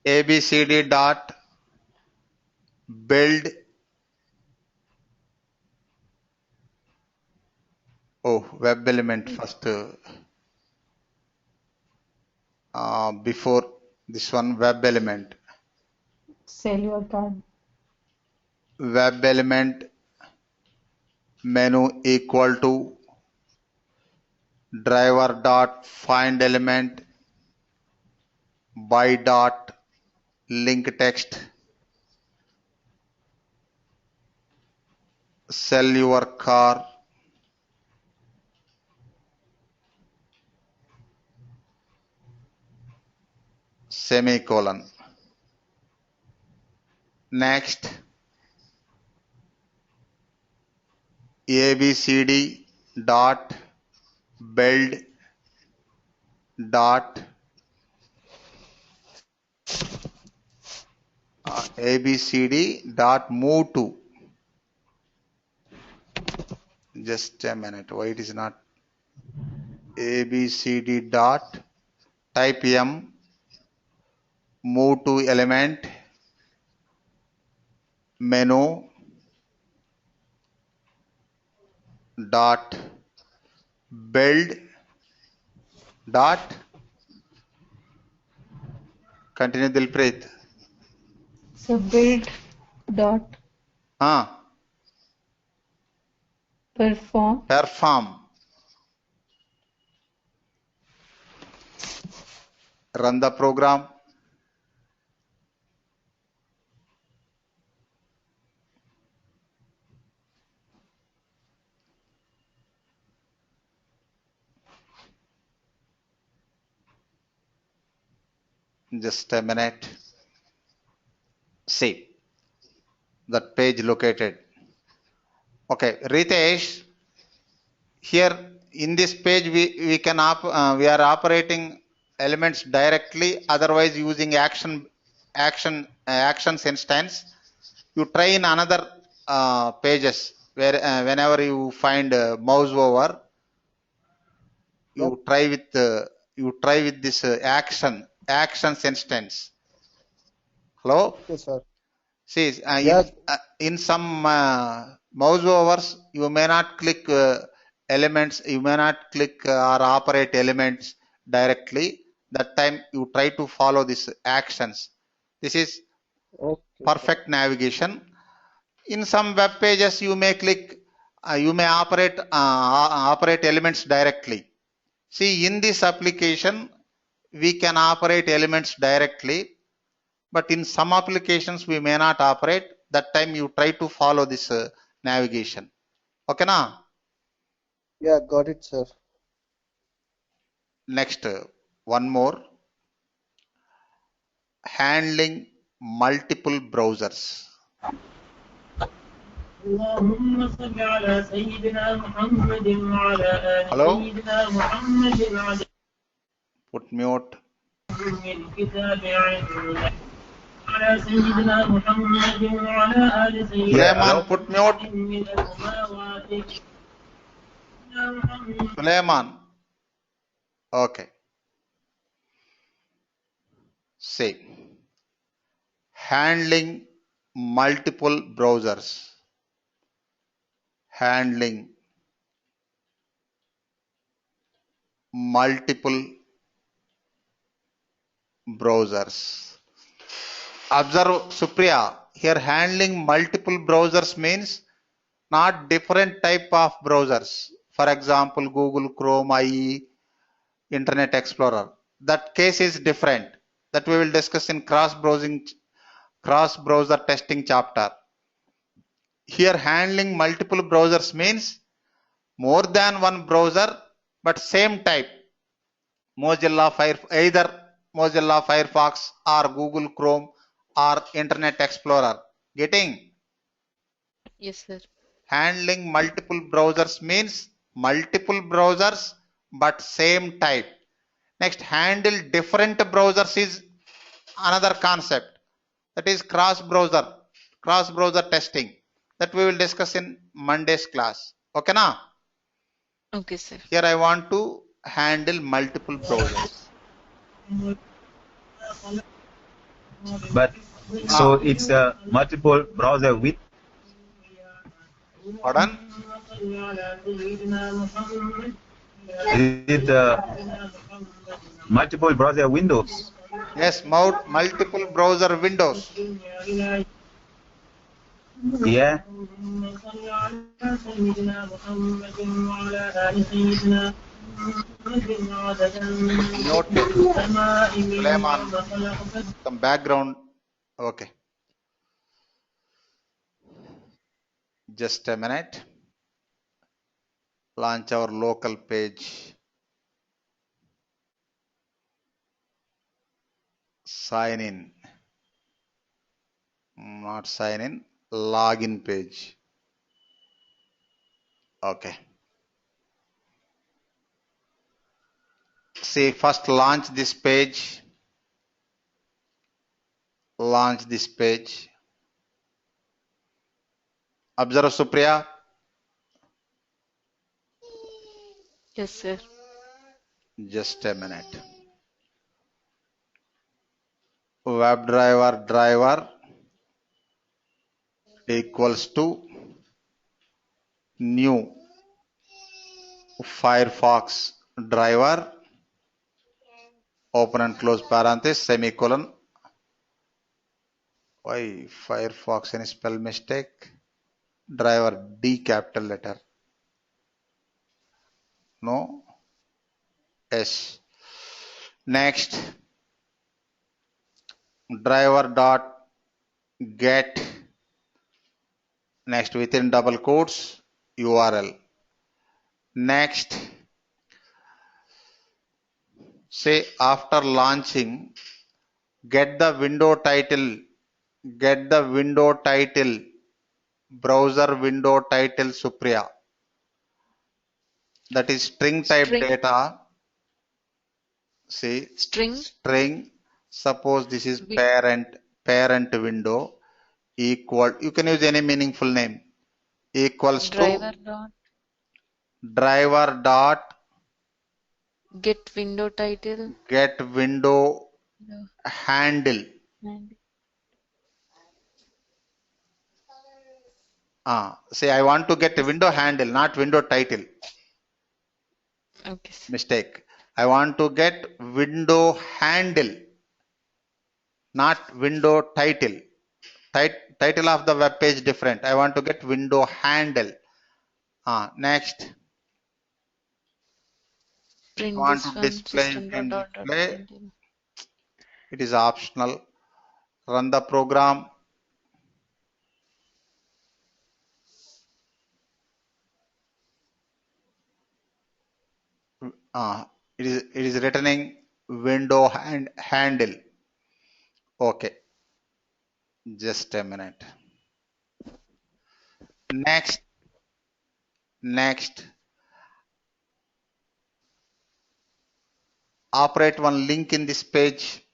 ABCD dot build. Oh, web element first. Before this one, web element. Sell your car. Web element menu equal to driver dot find element by dot link text sell your car semicolon. Next, ABCD dot build dot abcd dot move to. Just a minute. Why it is not abcd dot type m move to element menu dot build dot continue Dilpreet. So build dot perform Run the program. Just a minute. See that page located. Okay, Ritesh, here in this page we are operating elements directly, otherwise using actions instance. You try in another pages where whenever you find mouse over, you try with this actions instance. Hello. Okay, sir. See, Yeah, in some mouse overs, you may not click elements, you may not click or operate elements directly. That time you try to follow these actions. This is okay, sir. perfect navigation. In some web pages, you may click, you may operate elements directly. See, in this application, we can operate elements directly, but in some applications we may not operate. That time you try to follow this navigation. Okay na? Yeah, got it, sir. Next, one more. Handling multiple browsers. Hello? Put mute. Sulaiman, put mute. Sulaiman. Okay. Say. Handling multiple browsers. Handling multiple browsers. Observe, Supriya, here handling multiple browsers means not different type of browsers. For example, Google Chrome, IE, Internet Explorer. That case is different. That we will discuss in cross-browser testing chapter. Here handling multiple browsers means more than one browser, but same type. Either Mozilla Firefox or Google Chrome or Internet Explorer. Getting? Yes, sir. Handling multiple browsers means multiple browsers but same type. Next, handle different browsers is another concept. That is cross-browser testing. That we will discuss in Monday's class. Okay na? Okay, sir. Here I want to handle multiple browsers. But so it's a multiple browser with. Pardon? Is it multiple browser windows? Yes, multiple browser windows. Yeah. Mute Sulaiman. Some background. Okay. Just a minute. Launch our local page. Sign in. Not sign in. Login page. Okay. See, first launch this page. Launch this page. Observe, Supriya. Yes, sir. Just a minute. WebDriver driver equals to new Firefox driver, open and close parenthesis, semicolon. Why Firefox, any spell mistake? Driver D capital letter. No. S. Next, driver dot get, next within double quotes URL. Next, say after launching, get the window title, browser window title, Supriya. That is string type String. data. See, String. string. Suppose this is Wi- parent window equal. You can use any meaningful name. Equals Driver to dot driver dot get window title. get window No. handle. And Say I want to get a window handle, not window title. okay, sir. Mistake. I want to get window handle, not window title. Title of the web page different. I want to get window handle. Next, if you Print want this to one. display, you System can dot display. print. It is optional. Run the program. It is returning window handle. Okay, just a minute. Next, operate one link in this page.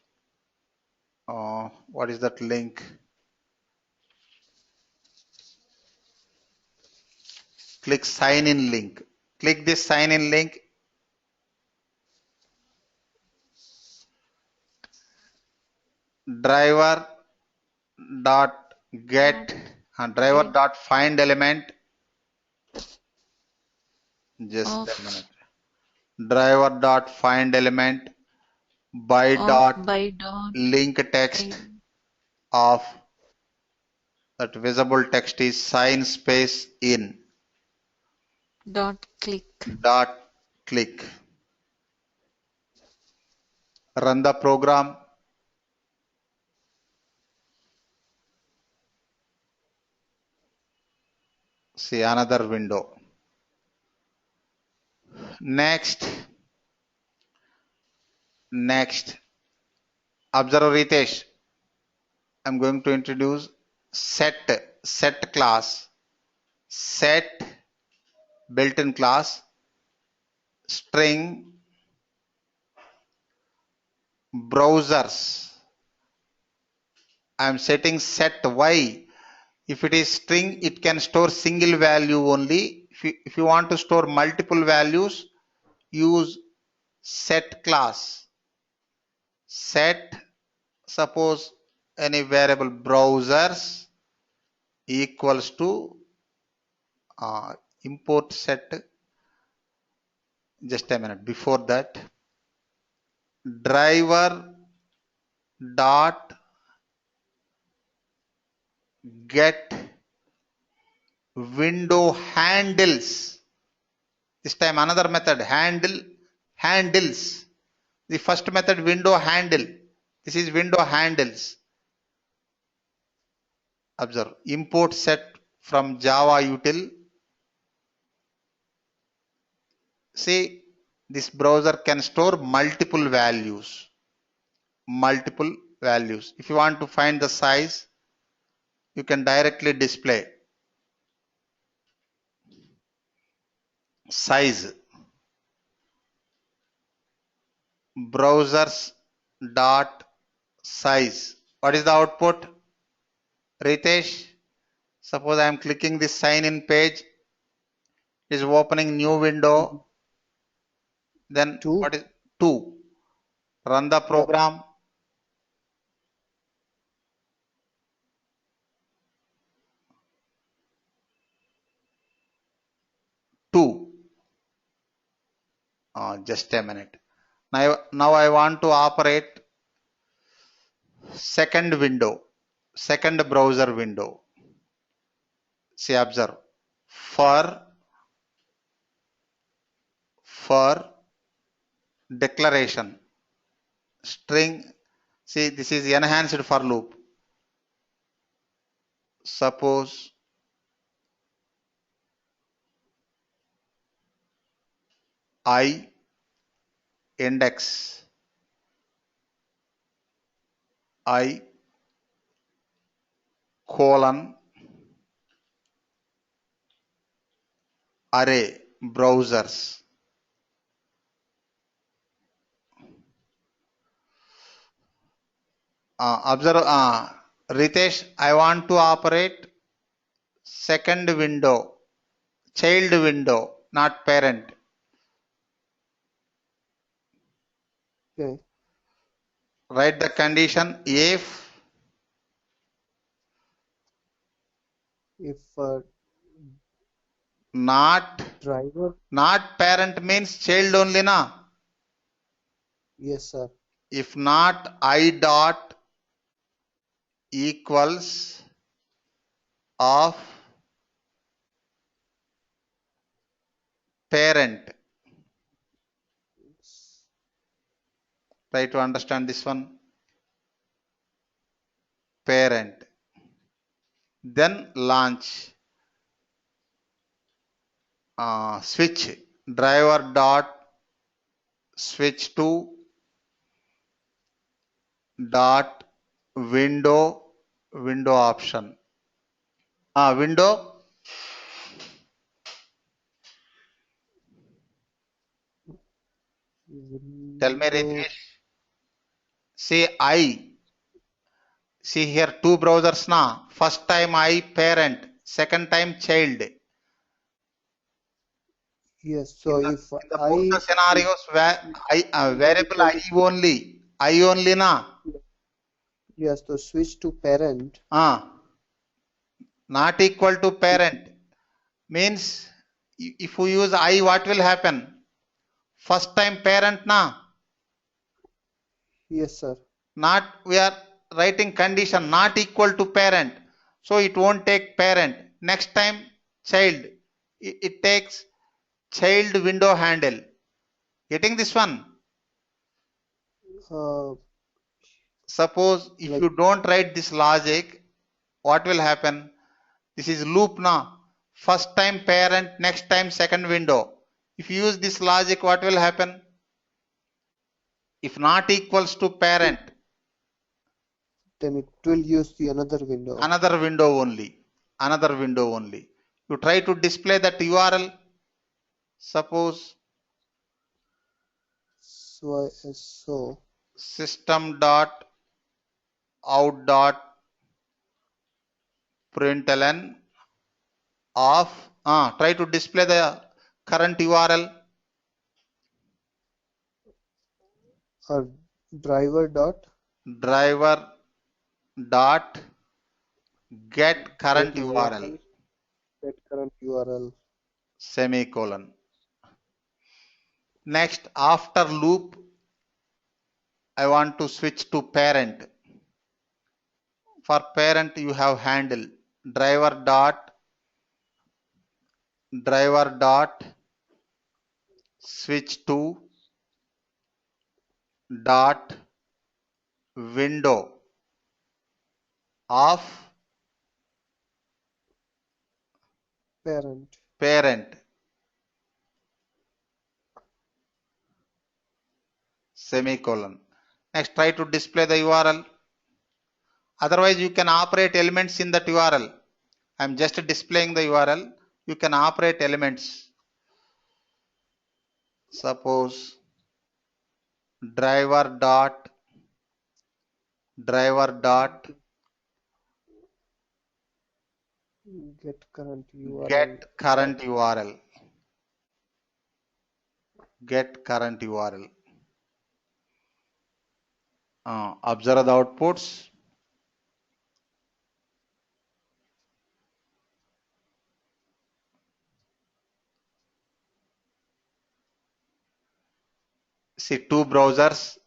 What is that link? Click sign in link. Click this sign in link. Driver dot get driver dot find element. Just a minute. Driver dot find element by dot By dot link text of that visible text is sign space in dot click. dot click. Run the program. See another window. Next, observe Ritesh. I'm going to introduce set class, set built-in class, string browsers. I'm setting set. Why? If it is string, it can store single value only. If you want to store multiple values, use set class. Set, suppose any variable browsers equals to import set. Just a minute. Before that, driver dot get window handles. This time another method, handles. The first method window handle. This is window handles. Observe, import set from Java util. See, this browser can store multiple values. If you want to find the size, you can directly display size. browsers dot size. What is the output? Ritesh, suppose I am clicking this sign in page, it is opening new window. Then 2. what is 2? Run the program. Two. Just a minute. Now I want to operate second window, second browser window. See, observe. For declaration string. See, this is enhanced for loop. Suppose I index I colon array browsers. Observe, Ritesh, I want to operate second window, child window, not parent. Okay. Write the condition if not driver, parent means child only na. yes sir, If not I dot equals of parent. Try to understand this one. Parent. Then launch. Switch driver dot switch to dot window option. Window. Tell me, window, Ritesh. See see here two browsers na. First time I parent, second time child. yes, so if In the both the I, scenarios where not variable equal to, I only na. yes, so switch to parent, Not equal to parent means if we use I, what will happen? First time parent na. yes sir, Not, we are writing condition not equal to parent, so it won't take parent. Next time child, it takes child window handle. Getting this one? uh, Suppose if like you don't write this logic, what will happen? This is loop now. First time parent, next time second window. If you use this logic, what will happen? If not equals to parent, then it will use the another window. another window only. Another window only. You try to display that URL. Suppose So system dot out dot println of try to display the current URL. Driver dot Driver dot get current get URL current URL. semicolon. Next, after loop, I want to switch to parent. For parent, you have handle driver dot switch to dot window of Parent. semicolon. Next, try to display the URL. Otherwise, you can operate elements in that URL. I am just displaying the URL. You can operate elements. Suppose driver dot Get current URL. get current URL. Get current URL. Observe the outputs. See two browsers.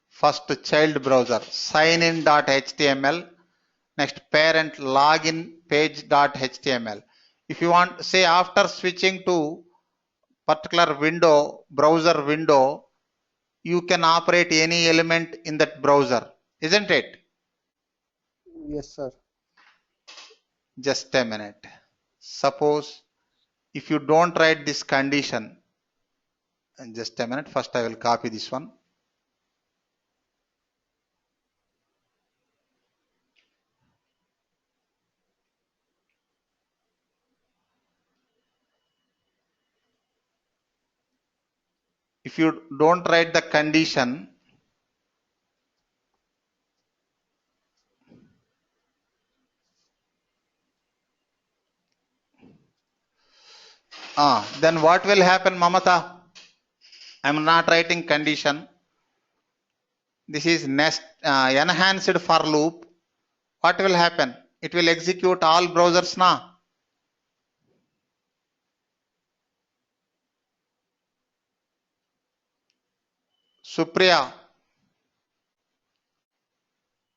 First child browser signin.html. Next parent login page.html. If you want, say after switching to particular window, browser window, you can operate any element in that browser, isn't it? Yes, sir. Just a minute. Suppose if you don't write this condition, and just a minute, first I will copy this one. If you don't write the condition, then what will happen, Mamata? I am not writing condition. This is enhanced for loop. What will happen? It will execute all browsers now. Supriya,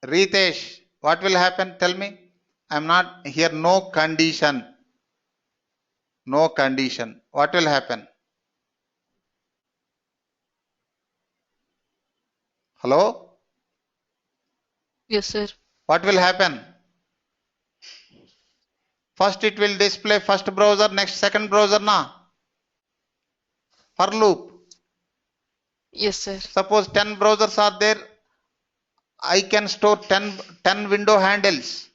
Ritesh, what will happen? Tell me. I am not here. No condition. No condition. What will happen? Hello? Yes, sir. What will happen? First it will display first browser, next second browser na. For loop. Yes, sir. Suppose 10 browsers are there. I can store 10 window handles.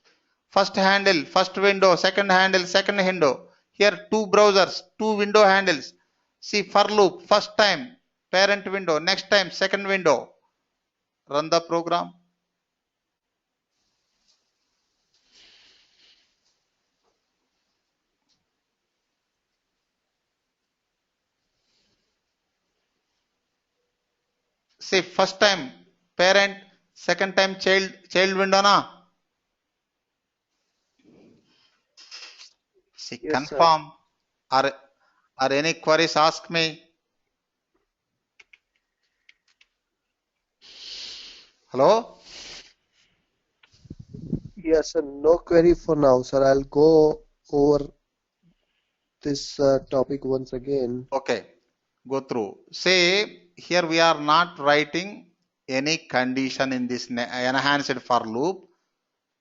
First handle, first window, second handle, second window. Here two browsers, two window handles. See for loop, first time parent window, next time second window. Run the program. See first time parent, second time child window na. See Yes, sir. confirm or any queries, ask me. Hello? Yes, sir. No query for now, sir. I'll go over this topic once again. Okay, go through. Say here we are not writing any condition in this enhanced for loop.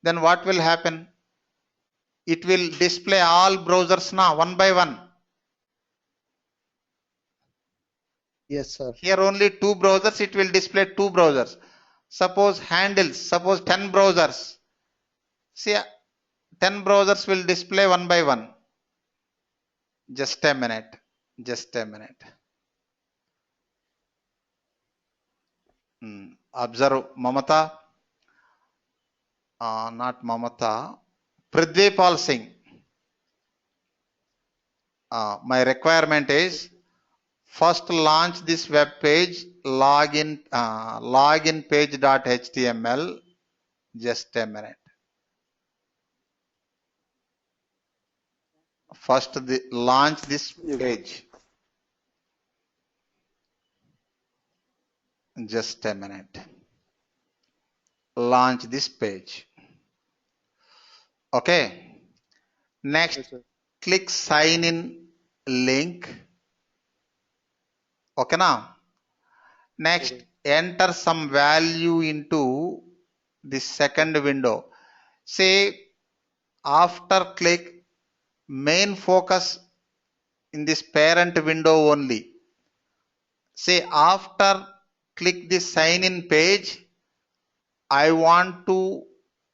Then what will happen? It will display all browsers now one by one. Yes, sir. Here only two browsers, it will display two browsers. Suppose handles, suppose 10 browsers. See, 10 browsers will display one by one. Just a minute. Just a minute. Observe Mamata. Not Mamata. Pridvipal Singh. My requirement is first launch this web page, login page.html. Just a minute. First launch this page. Just a minute. Launch this page. Okay. Next, Yes, sir. click sign in link. Okay now. Next, Okay. enter some value into the second window. Say after click main focus in this parent window only. Say after click this sign in page, I want to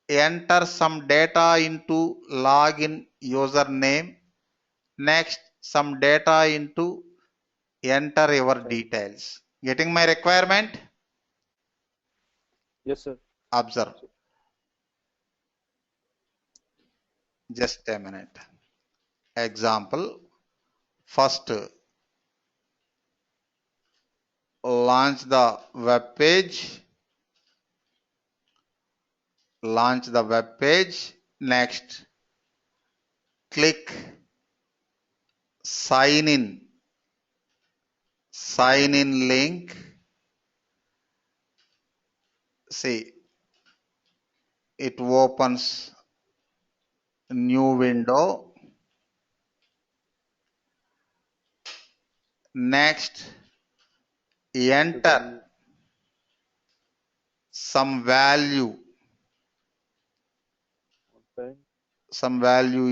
enter some data into login username. Next, some data into enter your details. Getting my requirement? Yes, sir. Observe. Just a minute. Example. First, launch the web page. Launch the web page. Next, click sign in. Sign in link. See, it opens new window. Next, enter some value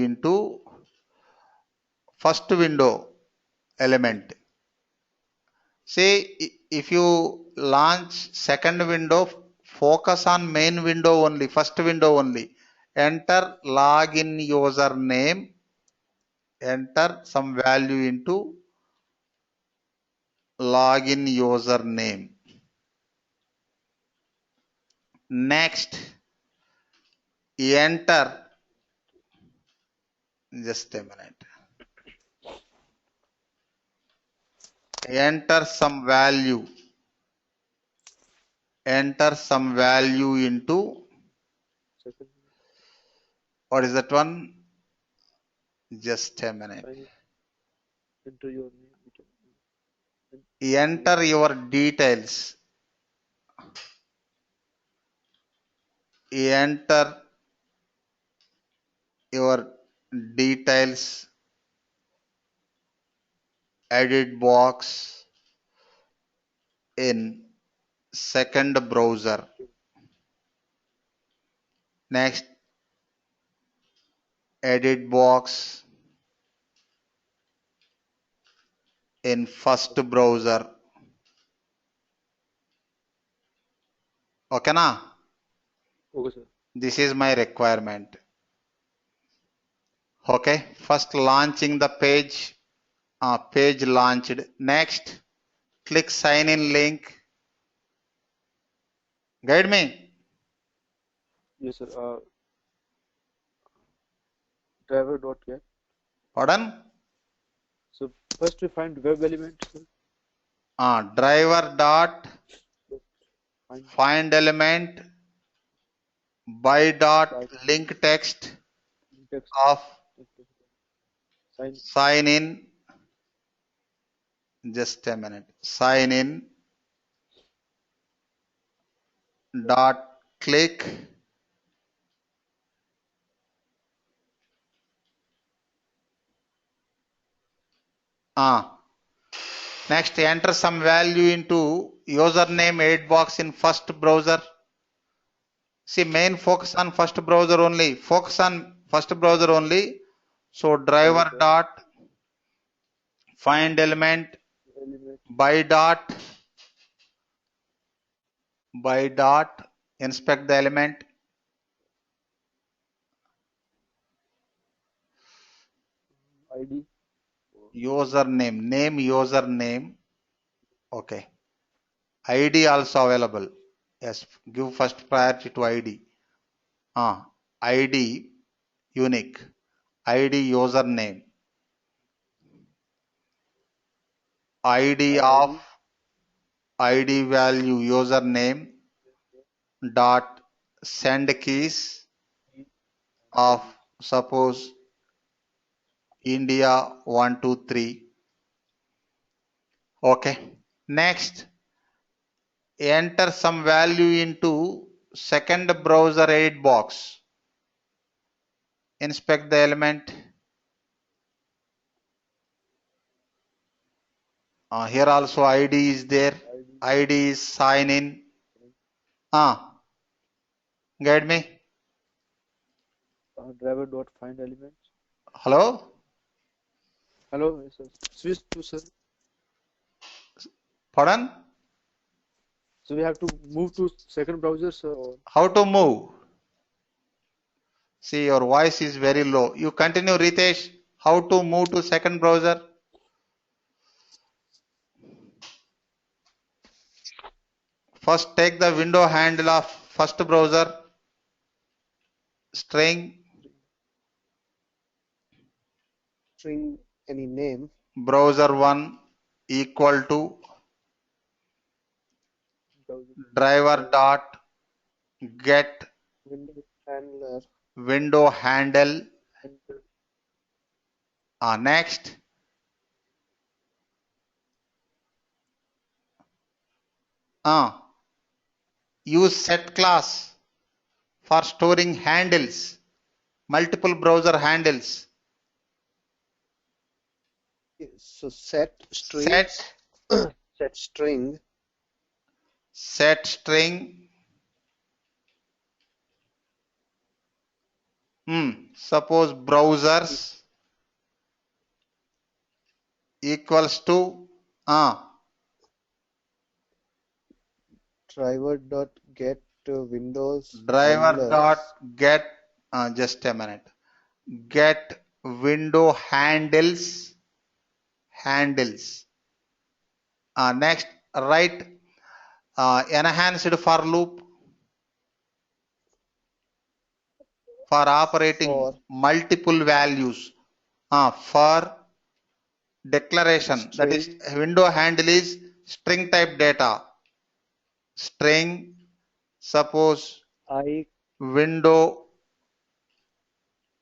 into first window element. Say if you launch second window, focus on main window only, first window only. Enter login username, enter some value into login username. Next, enter, just a minute. Enter some value into, what is that one? Just a minute. Enter your name. Enter your details. Enter your details, edit box in second browser. Next, edit box in first browser. Okay na? Okay, sir. This is my requirement. Okay, first launching the page. Page launched. Next, click sign in link. Guide me. Yes, sir. Driver.get. Pardon? So first we find web element, sir. Driver dot find element by dot link text of sign in. Just a minute. Sign in dot click next enter some value into username edit box in first browser. See, main focus on first browser only. Focus on first browser only. So driver dot find element by dot inspect the element. ID. Username, name username. Okay. ID also available. Yes, give first priority to ID. ID unique. ID username. ID of ID value username dot send keys of suppose India 123. Okay. Next, enter some value into second browser edit box. Inspect the element. Here also ID is there. ID is sign in. Guide me. Driver.find element. Hello? Hello, yes, sir. Switch to, sir. Pardon? So we have to move to second browser, sir. Or How to move? See, your voice is very low. You continue, Ritesh. How to move to second browser? First, take the window handle of first browser string any name. browser1 equal to driver dot get Windows handler. window handle. Next, use set class for storing handles, multiple browser handles. So set Set strings, set string, set string. Suppose browsers equals to driver dot get Windows driver dot handlers. get just a minute, get window handles. Next, write enhanced for loop for operating For multiple values. For declaration, that is string window handle is string type data. String, suppose I window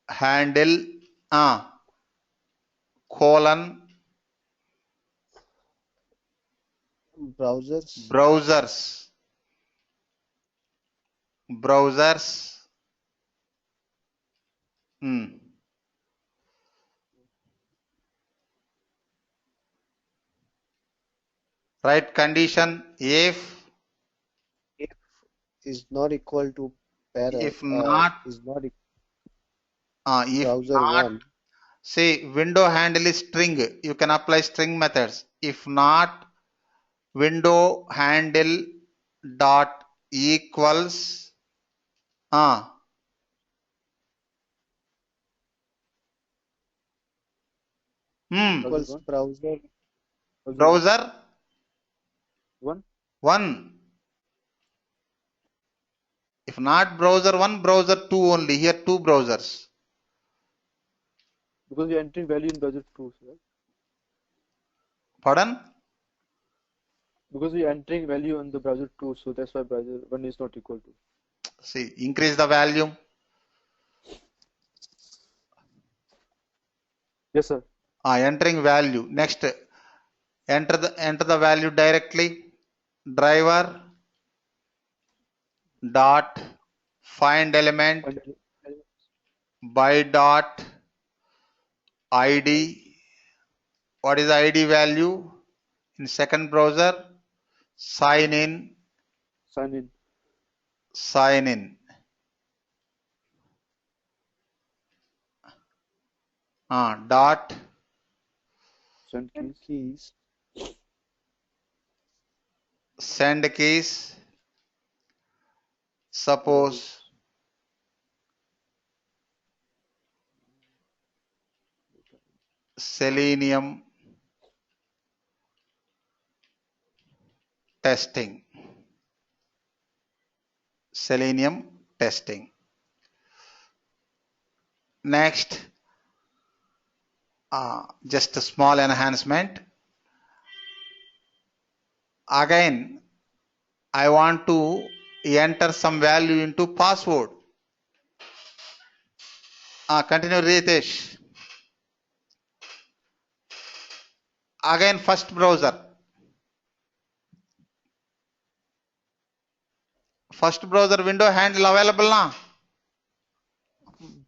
handle colon browsers browsers. Right condition if is not equal to parent if not is not if browser not one. say window handle is string, you can apply string methods. If not, window handle dot equals uh, Equals browser one. 1. If not browser 1, browser 2 only. Here 2 browsers. Because you're entering value in browser 2, right? Pardon? Because you're entering value on the browser 2, so that's why browser 1 is not equal to. See, increase the value. Yes, sir. Entering value. Next, enter the value directly. Driver dot find element by dot id. What is the id value in second browser? Sign in. Dot Send keys. send keys. Suppose Selenium testing. Next, just a small enhancement. Again, I want to enter some value into password. Continue, Ritesh. Again, first browser. First browser window handle available now.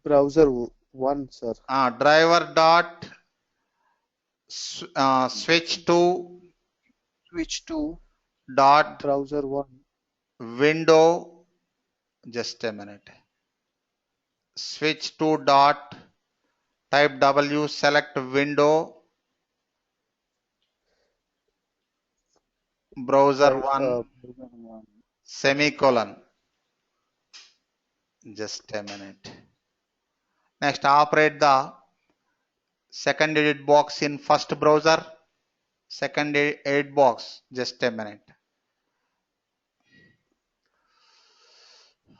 Browser one, sir. Driver dot switch to dot browser one. window. Just a minute. Switch to dot type W, select window browser one semicolon. Just a minute. Next, operate the second edit box in first browser. Second edit box. Just a minute.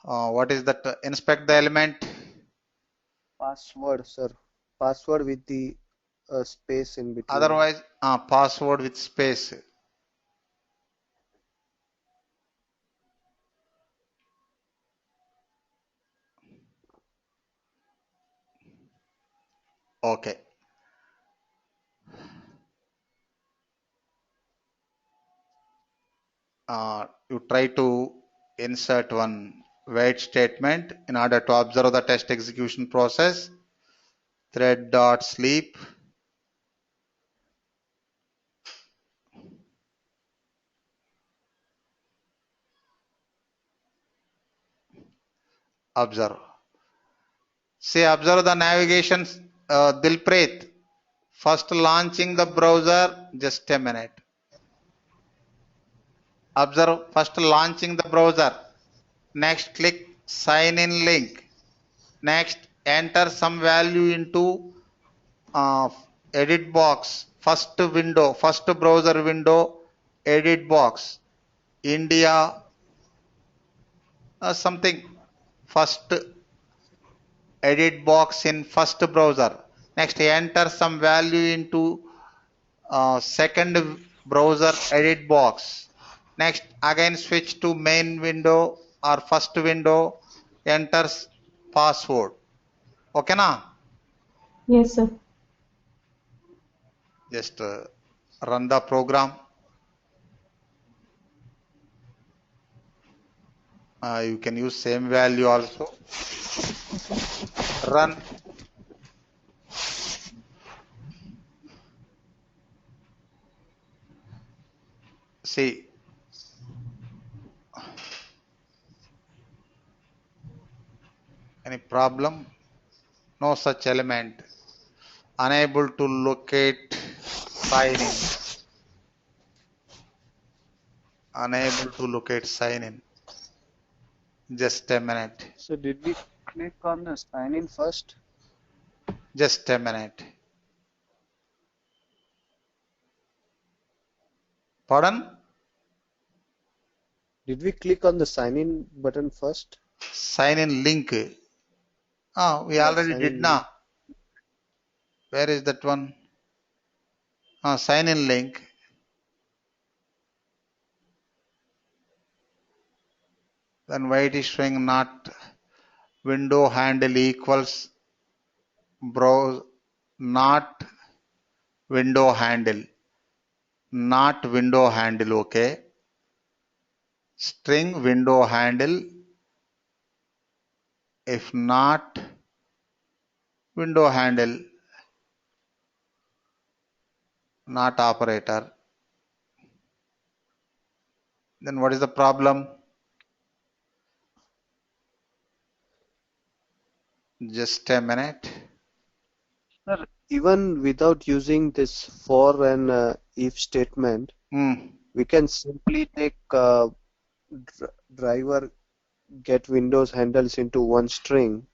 What is that? Inspect the element. Password, sir. Password with the space in between. Otherwise, password with space. Okay. You try to insert one wait statement in order to observe the test execution process. Thread dot sleep. Observe. Say observe the navigation. Dilpreet. First launching the browser. Just a minute. Observe first launching the browser. Next click sign in link. Next enter some value into edit box. First window, first browser window, edit box. India something. First edit box in first browser. Next enter some value into second browser edit box. Next again switch to main window or first window, enters password. Okay na? Yes, sir. Just run the program. You can use same value also. Run. See, any problem? No such element. Unable to locate sign in. Unable to locate sign in. Just a minute. So did we click on the sign in first? Just a minute. Pardon? Did we click on the sign in button first? Sign in link. We Yeah, already sign did in na. link. Where is that one? Sign in link. Then why it is showing not window handle equals browse, not window handle, not window handle. Okay. String window handle. If not window handle, not operator. Then what is the problem? Just a minute. Sir, even without using this for and if statement, we can simply take driver get Windows handles into one string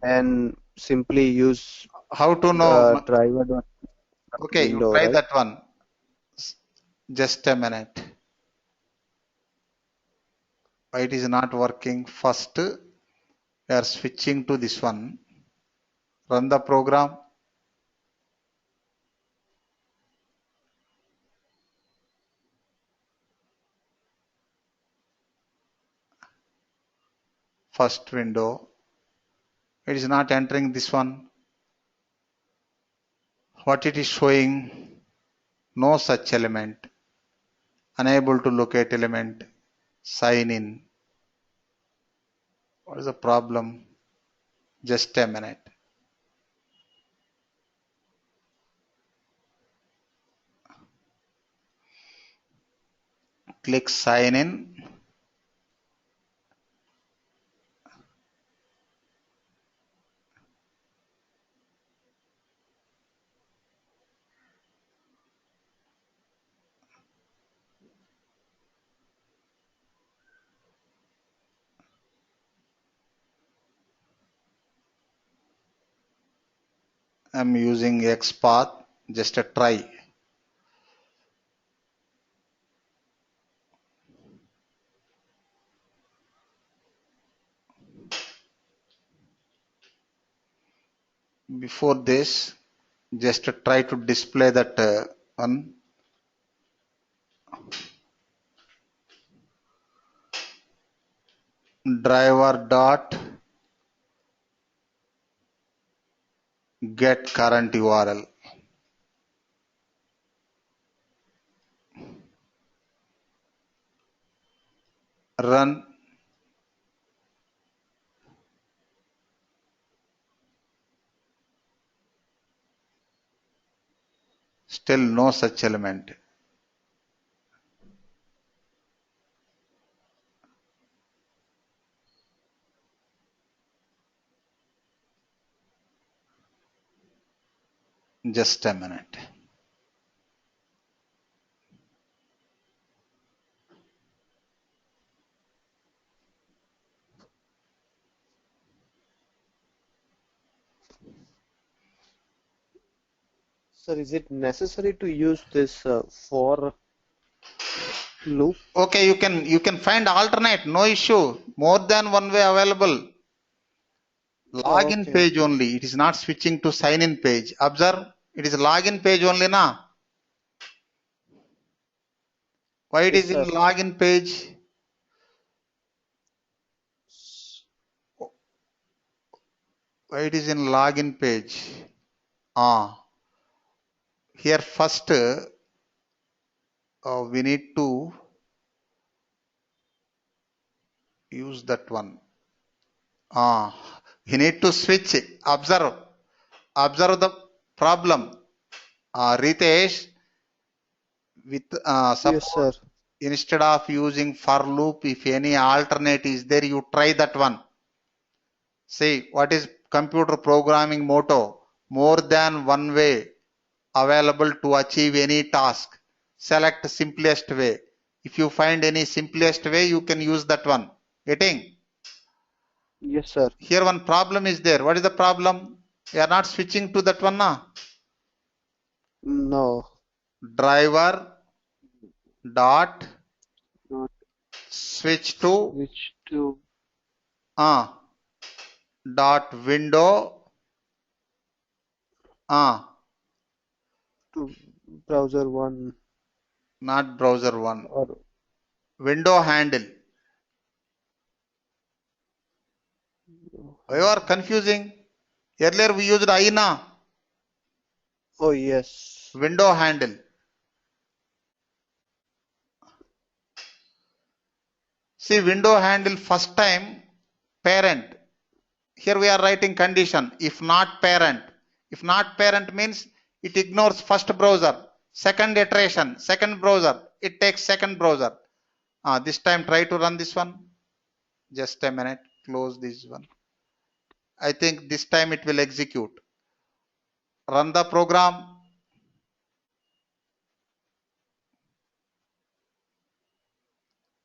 and simply use How to know? driver dot Okay, you window, try right? that one. Just a minute. Why it is not working? First, we are switching to this one. Run the program. First window. It is not entering this one. What it is showing? No such element. Unable to locate element. Sign in. What is the problem? Just a minute. Click sign in. I'm using XPath. Just a try. Before this, just try to display that one. Driver dot get current URL. Run. Still no such element. Just a minute. Sir, is it necessary to use this for loop? Okay, you can find alternate, no issue. More than one way available. Login Okay. page only. It is not switching to sign in page. Observe, it is login page only na. Why it Yes, is in sir. login page? Why it is in login page? Here first we need to use that one. You need to switch. Observe the problem. Ritesh, with Yes, suppose sir. instead of using for loop, if any alternate is there, you try that one. See, what is computer programming motto? More than one way available to achieve any task. Select simplest way. If you find any simplest way, you can use that one. Getting? Yes, sir. Here one problem is there. What is the problem? We are not switching to that one now. No. Driver dot Not switch to switch to dot window to browser one not browser one, or window handle. Why you are confusing? Earlier we used INA, oh yes. window handle. See, window handle first time parent. Here we are writing condition. If not parent. If not parent means it ignores first browser. Second iteration, second browser. It takes second browser. This time try to run this one. Just a minute. Close this one. I think this time it will execute. Run the program.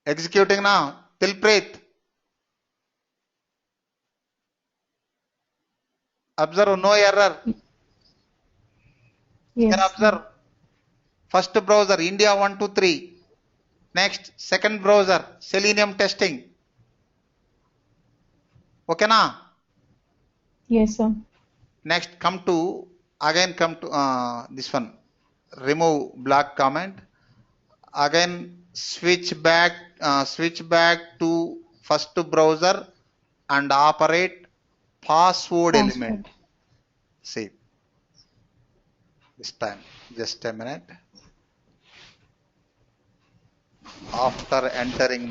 Executing now. Tilpreet. Observe no error. Here Yes. observe. First browser India 123. Next second browser Selenium testing. Okay na? Yes, sir. Next come to this one. Remove black comment. Again switch back to first browser and operate password element. See this time. Just a minute. After entering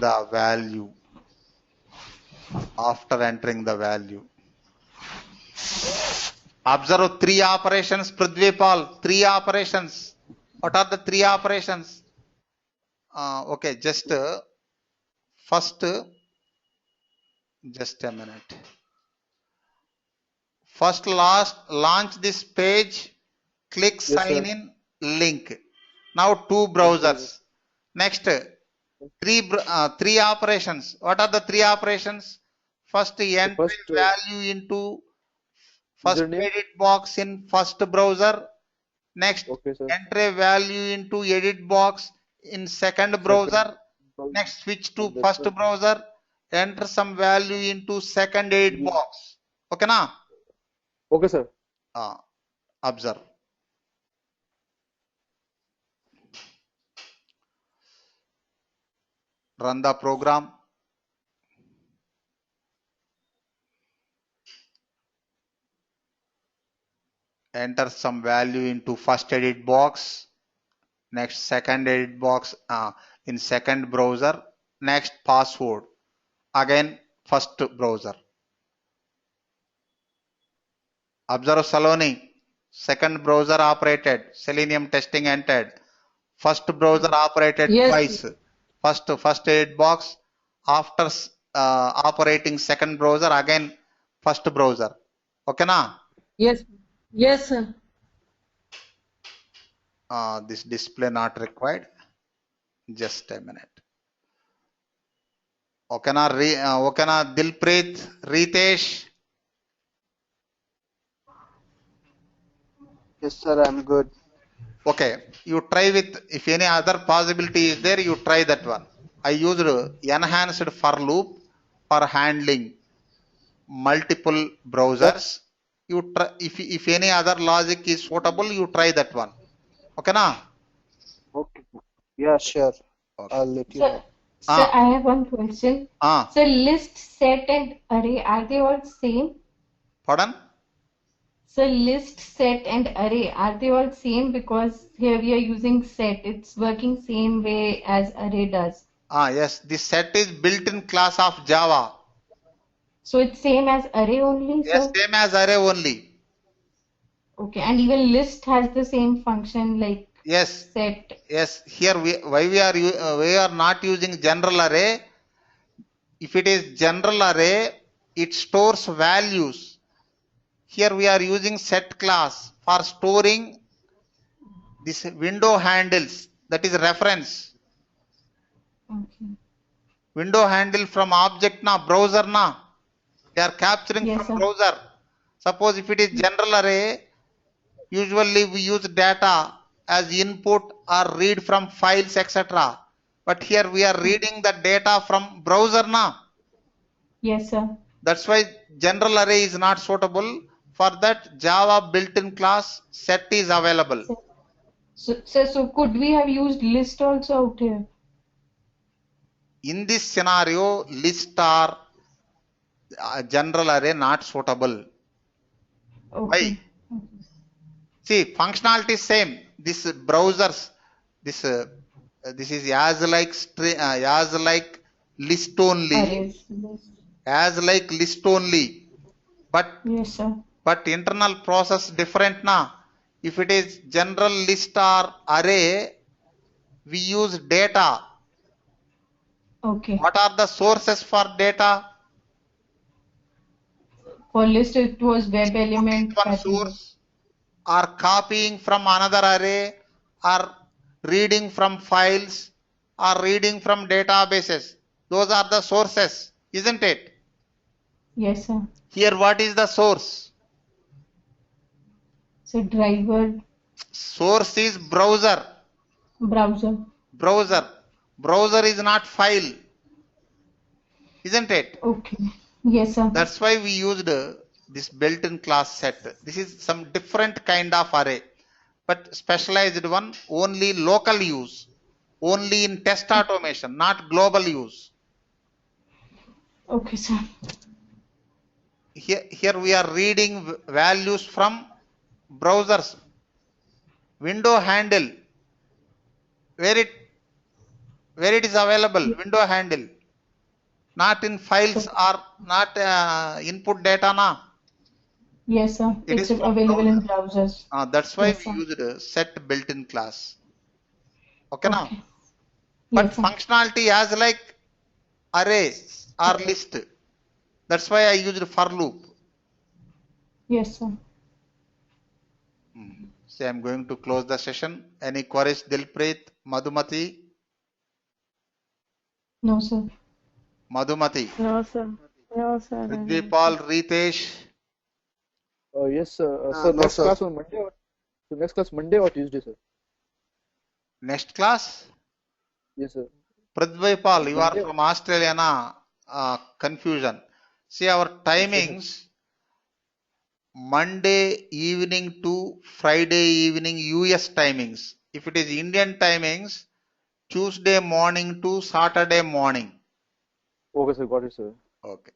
the value. Observe three operations, Prithvipal. Three operations. What are the three operations? Okay, just first, just a minute. First, launch this page. Click Yes, sign sir. in link. Now two browsers. Next, three operations. What are the three operations? First, enter First value into first username. edit box in first browser. Next, Okay, sir. enter a value into edit box in second browser. Next, switch to first browser. Enter some value into second edit box. Okay na? Okay, sir. Observe. Run the program. Enter some value into first edit box. Next second edit box in second browser. Next password. Again first browser. Observe Saloni. Second browser operated. Selenium testing entered. First browser operated twice. First edit box. After operating second browser, again first browser. Okay na? Yes. Yes, sir. This display not required. Just a minute. Okay na? Okay na? Dilpreet, Ritesh. Yes, sir, I'm good. Okay, you try with, if any other possibility is there, you try that one. I used enhanced for loop for handling multiple browsers. You try, if any other logic is suitable, you try that one. Okay na? Okay. Yeah, sure. Okay. I'll let you Sir, know. sir, I have one question. Ah, So list, set, and array, are they all same? pardon? So list, set, and array, are they all same? Because here we are using set. It's working same way as array does. Yes, this set is built-in class of Java. So it's same as array only, Yes, sir? same as array only. Okay, and even list has the same function like Yes, set. yes. Here why we are not using general array. If it is general array, it stores values. Here we are using set class for storing this window handles, that is reference. Okay. Window handle from object na, browser na. They are capturing Yes, from sir. browser. Suppose if it is general array, usually we use data as input or read from files, etc. But here we are reading the data from browser na. Yes, sir. That's why general array is not suitable. For that, Java built-in class set is available. So could we have used list also out here? In this scenario, list or general array not suitable. Okay. Why? See, functionality is same. This browsers, this is as like list only, Arrays. List. as like list only. But Yes, sir. internal process different na. If it is general list or array, we use data. Okay. What are the sources for data? For list, it was web Putting element one that we use. source or copying from another array or reading from files or reading from databases. Those are the sources, isn't it? Yes, sir. Here, what is the source? So driver, Source is browser. browser. Browser is not file, isn't it? Okay. Yes, sir. That's why we used this built-in class set. This is some different kind of array, but specialized one, only local use, only in test automation, not global use. Okay, sir. Here we are reading values from browsers. Window handle, where it is available, window handle, not in files or not input data na. Yes, sir. It It's is from available in browser. browsers. That's why Yes, we sir. used set built-in class. Okay now. Okay. But Yes, sir. functionality as like array or list. That's why I used for loop. Yes, sir. So I'm going to close the session. Any queries, Dilpreet, Madhumati? No, sir. Madhumati. No, sir. No, sir. I don't have. Paul, Ritesh. Yes, sir. No, Sir, next sir. class on Monday. So next class Monday or Tuesday, sir? Next class? Yes, sir. Pradvai Paul, you are Monday. from Australia na? Confusion. See our timings. Monday evening to Friday evening US timings. If it is Indian timings, Tuesday morning to Saturday morning. Okay, sir. Got it, sir. Okay.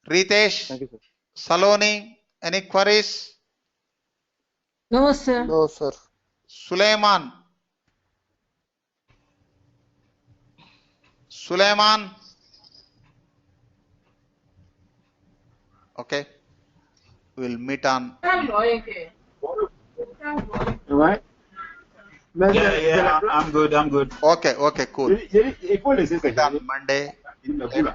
Ritesh, Thank you, sir. Saloni, any queries? No, sir. No, sir. Suleiman. Suleiman. Okay. We'll meet on. Am I? Yeah, I'm good. Okay, cool. Meet Meet on Monday. Same time.